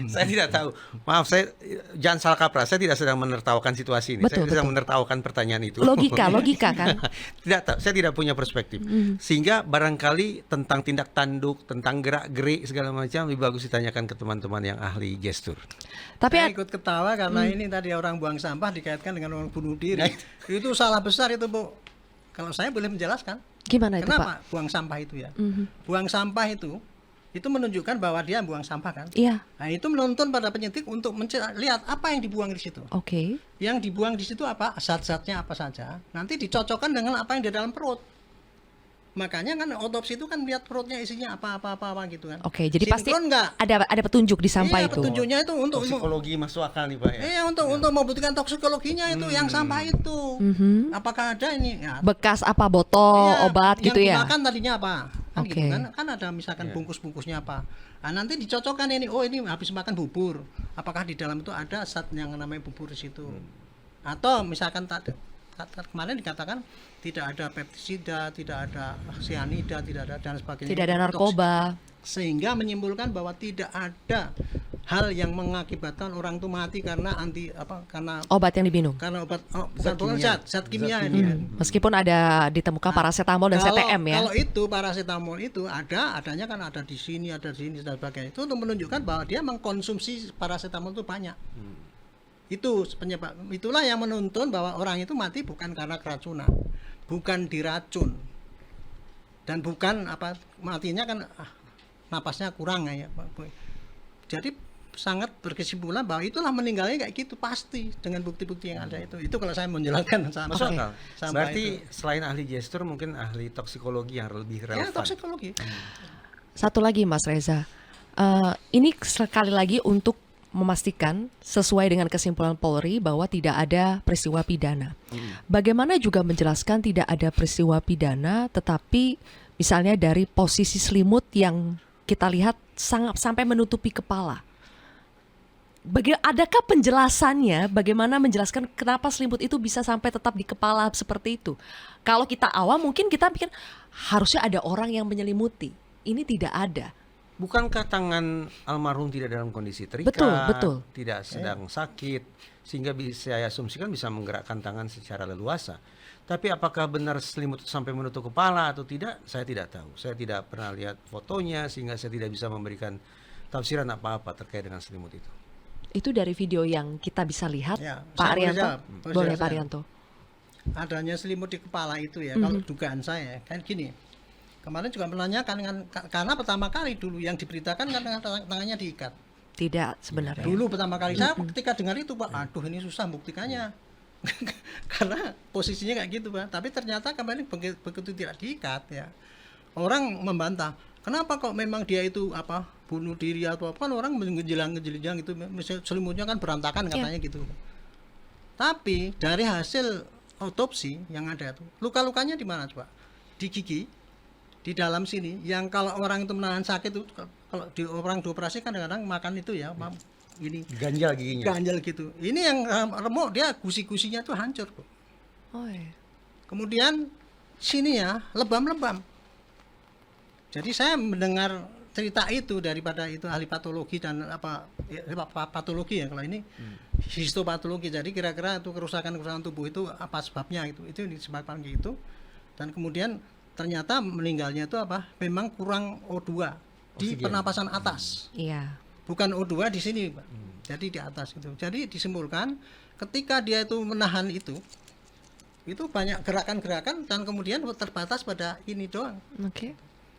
saya tidak tahu. Maaf, saya jangan salah kaprah. Saya tidak sedang menertawakan situasi ini. Betul, Saya sedang betul. menertawakan pertanyaan itu. Logika kan? Tidak tahu. Saya tidak punya perspektif. Sehingga barangkali tentang tindak tanduk, tentang gerak-gerik segala macam lebih bagus ditanyakan ke teman-teman yang ahli gestur. Tapi Saya ikut ketawa karena ini tadi orang buang sampah dikaitkan dengan orang bunuh diri. Itu salah besar itu, Bu. Kalau saya boleh menjelaskan. gimana itu Kenapa Pak? buang sampah itu ya? Buang sampah itu menunjukkan bahwa dia buang sampah kan? Iya, Nah, itu menuntun pada penyidik untuk lihat apa yang dibuang di situ. oke. Yang dibuang di situ apa? Zat-zatnya apa saja. Nanti dicocokkan dengan apa yang di dalam perut. Makanya kan otopsi itu kan lihat perutnya isinya apa gitu kan. Oke, jadi pasti Sinkron nggak? ada petunjuk di sampah Iya, itu. petunjuknya itu untuk Toksikologi masuk akal nih Pak ya. Iya, untuk membuktikan toksikologinya itu yang sampah itu. Apakah ada ini? Ya, Bekas apa botol, iya, obat gitu ya? yang dimakan tadinya apa? Kan Oke. gitu kan? Kan ada misalkan bungkus-bungkusnya apa. Nah, nanti dicocokkan ini, oh ini habis makan bubur. Apakah di dalam itu ada zat yang namanya bubur di situ? Atau misalkan kemarin dikatakan tidak ada pestisida, tidak ada cyanida, tidak ada dan sebagainya. Tidak ada narkoba. Sehingga menyimpulkan bahwa tidak ada hal yang mengakibatkan orang itu mati karena karena Obat yang diminum. bukan zat kimia ini. Meskipun ada ditemukan paracetamol dan CTM ya. Kalau itu paracetamol itu adanya kan ada di sini dan sebagainya. Itu untuk menunjukkan bahwa dia mengkonsumsi paracetamol itu banyak. Itu penyebab. Itulah yang menuntun bahwa orang itu mati bukan karena keracunan, bukan diracun. Dan bukan matinya kan napasnya kurang ya. Jadi sangat berkesimpulan bahwa itulah meninggalnya kayak gitu pasti dengan bukti-bukti yang ada itu. Itu kalau saya menjelaskan Masuk akal. Berarti itu. selain ahli gestur mungkin ahli toksikologi yang lebih Ya, relevan. toksikologi. Satu lagi Mas Reza, ini sekali lagi untuk memastikan sesuai dengan kesimpulan Polri bahwa tidak ada peristiwa pidana. Bagaimana juga menjelaskan tidak ada peristiwa pidana, tetapi misalnya dari posisi selimut yang kita lihat sangat sampai menutupi kepala. adakah penjelasannya, bagaimana menjelaskan kenapa selimut itu bisa sampai tetap di kepala seperti itu? Kalau kita awam mungkin kita pikir harusnya ada orang yang menyelimuti. Ini tidak ada. Bukankah tangan almarhum tidak dalam kondisi terikat, Betul. tidak sedang sakit, sehingga saya asumsikan bisa menggerakkan tangan secara leluasa. Tapi apakah benar selimut itu sampai menutup kepala atau tidak, saya tidak tahu. Saya tidak pernah lihat fotonya, sehingga saya tidak bisa memberikan tafsiran apa-apa terkait dengan selimut itu. Itu dari video yang kita bisa lihat, Ya, Pak saya boleh Arianto. jawab. Boleh, Pak Saya. Arianto. Adanya selimut di kepala itu ya, kalau dugaan saya kan gini. Kemarin juga menanyakan karena pertama kali dulu yang diberitakan kan tangannya diikat. Tidak sebenarnya. Dulu pertama kali saya ketika dengar itu, Pak, aduh ini susah buktikannya. Karena posisinya kayak gitu, Pak. Tapi ternyata kemarin begitu tidak diikat ya. Orang membantah, kenapa kok memang dia itu bunuh diri atau apa, kan orang menjelang gitu, selimutnya kan berantakan katanya gitu. Tapi dari hasil otopsi yang ada tuh, luka-lukanya di mana coba? Di gigi, di dalam sini. Yang kalau orang itu menahan sakit itu, kalau orang dioperasi kan kadang-kadang makan itu ya, ini Ganjal giginya. ganjal gitu. Ini yang remuk, dia gusi-gusinya tuh hancur kok. Oh, iya. Kemudian sini ya lebam-lebam. Jadi saya mendengar cerita itu daripada itu ahli patologi dan patologi ya, kalau ini histopatologi. Jadi kira-kira itu kerusakan tubuh itu apa sebabnya itu disebabkan gitu. Dan kemudian ternyata meninggalnya itu memang kurang O2 di Oksigen. pernapasan atas. Iya. Bukan O2 di sini, Pak. Jadi di atas itu. Jadi disimpulkan ketika dia itu menahan itu banyak gerakan-gerakan dan kemudian terbatas pada ini doang. Oke.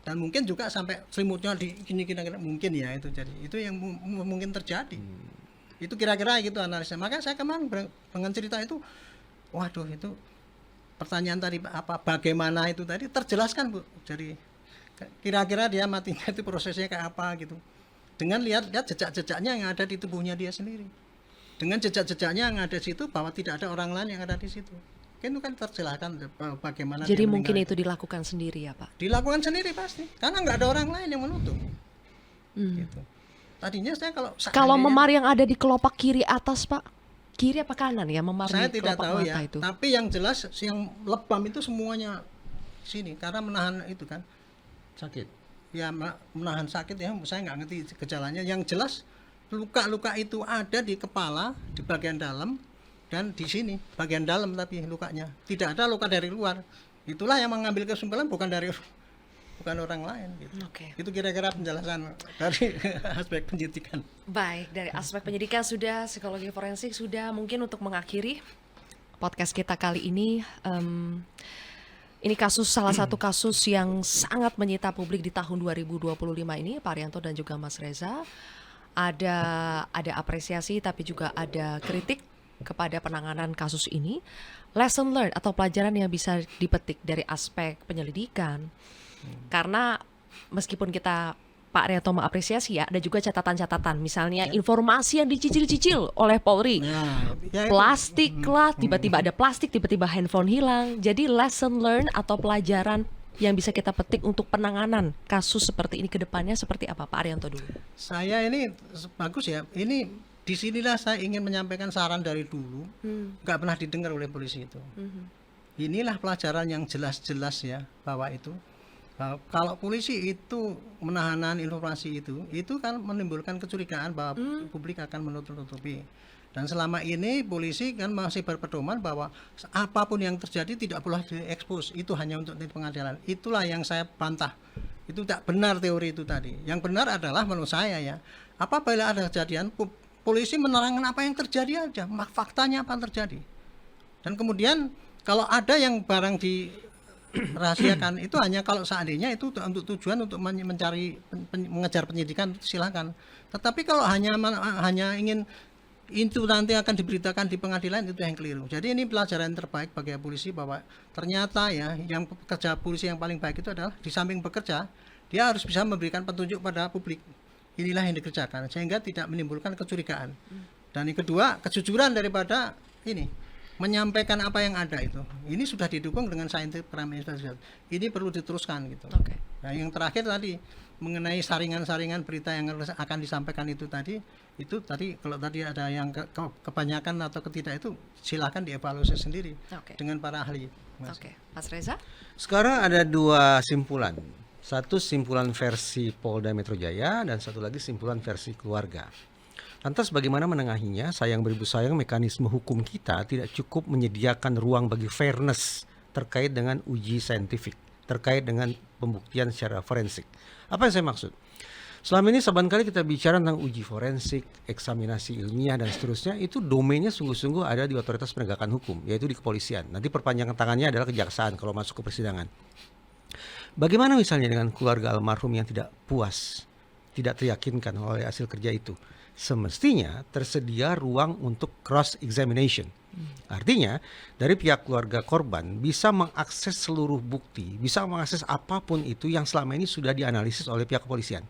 Dan mungkin juga sampai selimutnya di gini kira-kira mungkin ya itu. Jadi itu yang mungkin terjadi. Itu kira-kira gitu analisa. Maka saya kemarin dengan cerita itu, waduh itu pertanyaan tadi bagaimana itu tadi terjelaskan, Bu. Jadi kira-kira dia matinya itu prosesnya kayak apa gitu. Dengan lihat jejak-jejaknya yang ada di tubuhnya dia sendiri. Dengan jejak-jejaknya yang ada di situ bahwa tidak ada orang lain yang ada di situ. Itu kan terjelaskan bagaimana. Jadi dia mungkin meninggal itu dilakukan sendiri ya, Pak? dilakukan sendiri pasti, karena nggak ada orang lain yang menutup. Gitu. Tadinya saya kalau Kalau seandainya- memar yang ada di kelopak kiri atas, Pak, kiri apa kanan ya memar saya di tidak kelopak tahu mata ya, itu? tapi yang jelas yang lebam itu semuanya sini karena menahan itu kan Sakit. ya, menahan sakit ya. Saya nggak ngerti gejalanya. Yang jelas luka-luka itu ada di kepala, di bagian dalam dan di sini bagian dalam, tapi lukanya tidak ada luka dari luar. Itulah yang mengambil kesimpulan bukan orang lain gitu. Oke. Itu kira-kira penjelasan dari aspek penyidikan. Baik, dari aspek penyidikan sudah, psikologi forensik sudah. Mungkin untuk mengakhiri podcast kita kali ini, ini salah satu kasus yang sangat menyita publik di tahun 2025 ini, Pak Arianto dan juga Mas Reza. Ada apresiasi tapi juga ada kritik kepada penanganan kasus ini. Lesson learned atau pelajaran yang bisa dipetik dari aspek penyelidikan. Karena meskipun kita Pak Arianto mengapresiasi ya, ada juga catatan-catatan. Misalnya informasi yang dicicil-cicil oleh Polri. Nah, ya itu. Plastik lah, tiba-tiba ada plastik, tiba-tiba handphone hilang. Jadi lesson learned atau pelajaran yang bisa kita petik untuk penanganan kasus seperti ini ke depannya seperti apa, Pak Arianto dulu? Saya ini bagus ya. Ini disinilah saya ingin menyampaikan saran dari dulu, nggak pernah didengar oleh polisi itu. Inilah pelajaran yang jelas-jelas ya, bahwa kalau polisi itu menahan informasi itu kan menimbulkan kecurigaan bahwa publik akan menutup-nutupi. Dan selama ini polisi kan masih berpedoman bahwa apapun yang terjadi tidak boleh diekspos, itu hanya untuk di pengadilan. Itulah yang saya bantah. Itu tidak benar teori itu tadi. Yang benar adalah menurut saya ya, apabila ada kejadian, polisi menerangkan apa yang terjadi aja, faktanya apa yang terjadi. Dan kemudian kalau ada yang barang dirahasiakan itu hanya kalau seandainya itu untuk tujuan untuk mencari mengejar penyidikan, silakan. Tetapi kalau hanya ingin itu nanti akan diberitakan di pengadilan, itu yang keliru. Jadi ini pelajaran terbaik bagi polisi bahwa ternyata ya yang kerja polisi yang paling baik itu adalah di samping bekerja, dia harus bisa memberikan petunjuk pada publik. Inilah yang dikerjakan sehingga tidak menimbulkan kecurigaan. Dan yang kedua, kejujuran daripada ini menyampaikan apa yang ada itu. Ini sudah didukung dengan scientific crime investigation. Ini perlu diteruskan gitu. Oke. Nah, yang terakhir tadi mengenai saringan-saringan berita yang akan disampaikan itu tadi kalau tadi ada yang kebanyakan atau ketidak itu silakan dievaluasi sendiri Oke. dengan para ahli. Mas. Oke, Mas Reza? Sekarang ada dua simpulan. Satu simpulan versi Polda Metro Jaya dan satu lagi simpulan versi keluarga. Lantas bagaimana menengahinya? Sayang beribu sayang, mekanisme hukum kita tidak cukup menyediakan ruang bagi fairness terkait dengan uji saintifik, terkait dengan pembuktian secara forensik. Apa yang saya maksud? Selama ini saban kali kita bicara tentang uji forensik, eksaminasi ilmiah dan seterusnya, itu domainnya sungguh-sungguh ada di otoritas penegakan hukum, yaitu di kepolisian. Nanti perpanjangan tangannya adalah kejaksaan kalau masuk ke persidangan. Bagaimana misalnya dengan keluarga almarhum yang tidak puas, tidak teryakinkan oleh hasil kerja itu? Semestinya tersedia ruang untuk cross examination. Artinya dari pihak keluarga korban bisa mengakses seluruh bukti, bisa mengakses apapun itu yang selama ini sudah dianalisis oleh pihak kepolisian.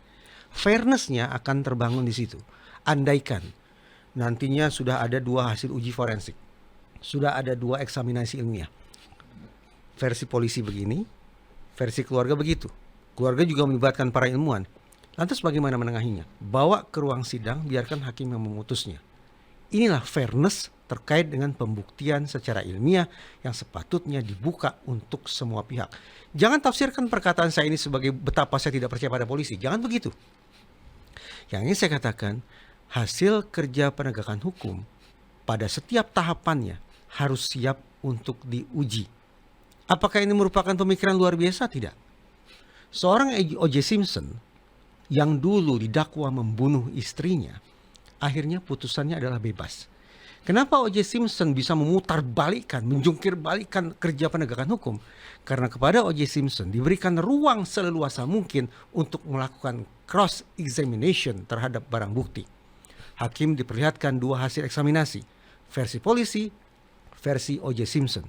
Fairness-nya akan terbangun di situ. Andaikan nantinya sudah ada 2 hasil uji forensik, sudah ada 2 eksaminasi ilmiah. Versi polisi begini, versi keluarga begitu. Keluarga juga melibatkan para ilmuwan. Lantas bagaimana menengahinya? Bawa ke ruang sidang, biarkan hakim yang memutusnya. Inilah fairness terkait dengan pembuktian secara ilmiah yang sepatutnya dibuka untuk semua pihak. Jangan tafsirkan perkataan saya ini sebagai betapa saya tidak percaya pada polisi. Jangan begitu. Yang ingin saya katakan, hasil kerja penegakan hukum pada setiap tahapannya harus siap untuk diuji. Apakah ini merupakan pemikiran luar biasa? Tidak. Seorang O.J. Simpson yang dulu didakwa membunuh istrinya, akhirnya putusannya adalah bebas. Kenapa O.J. Simpson bisa menjungkir balikan kerja penegakan hukum? Karena kepada O.J. Simpson diberikan ruang seleluasa mungkin untuk melakukan cross examination terhadap barang bukti. Hakim diperlihatkan 2 hasil eksaminasi, versi polisi, versi O.J. Simpson.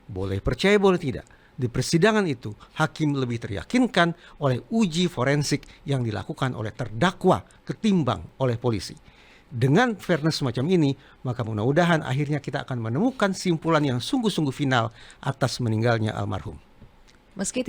Boleh percaya boleh tidak, di persidangan itu hakim lebih teryakinkan oleh uji forensik yang dilakukan oleh terdakwa ketimbang oleh polisi. Dengan fairness semacam ini, maka mudah-mudahan akhirnya kita akan menemukan simpulan yang sungguh-sungguh final atas meninggalnya almarhum. Meski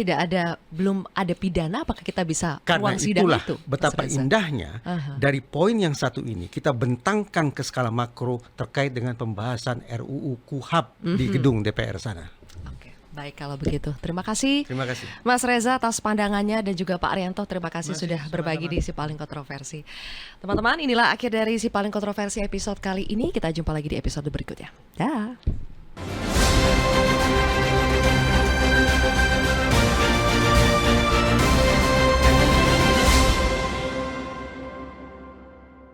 belum ada pidana, apakah kita bisa Karena ruang sidang itulah itu? betapa Mas Reza? indahnya dari poin yang satu ini kita bentangkan ke skala makro terkait dengan pembahasan RUU KUHAP di gedung DPR sana. Oke, baik kalau begitu. Terima kasih. Terima kasih. Mas Reza atas pandangannya dan juga Pak Arianto, terima kasih sudah berbagi di Si Paling Kontroversi. Teman-teman, inilah akhir dari Si Paling Kontroversi episode kali ini. Kita jumpa lagi di episode berikutnya. Dah.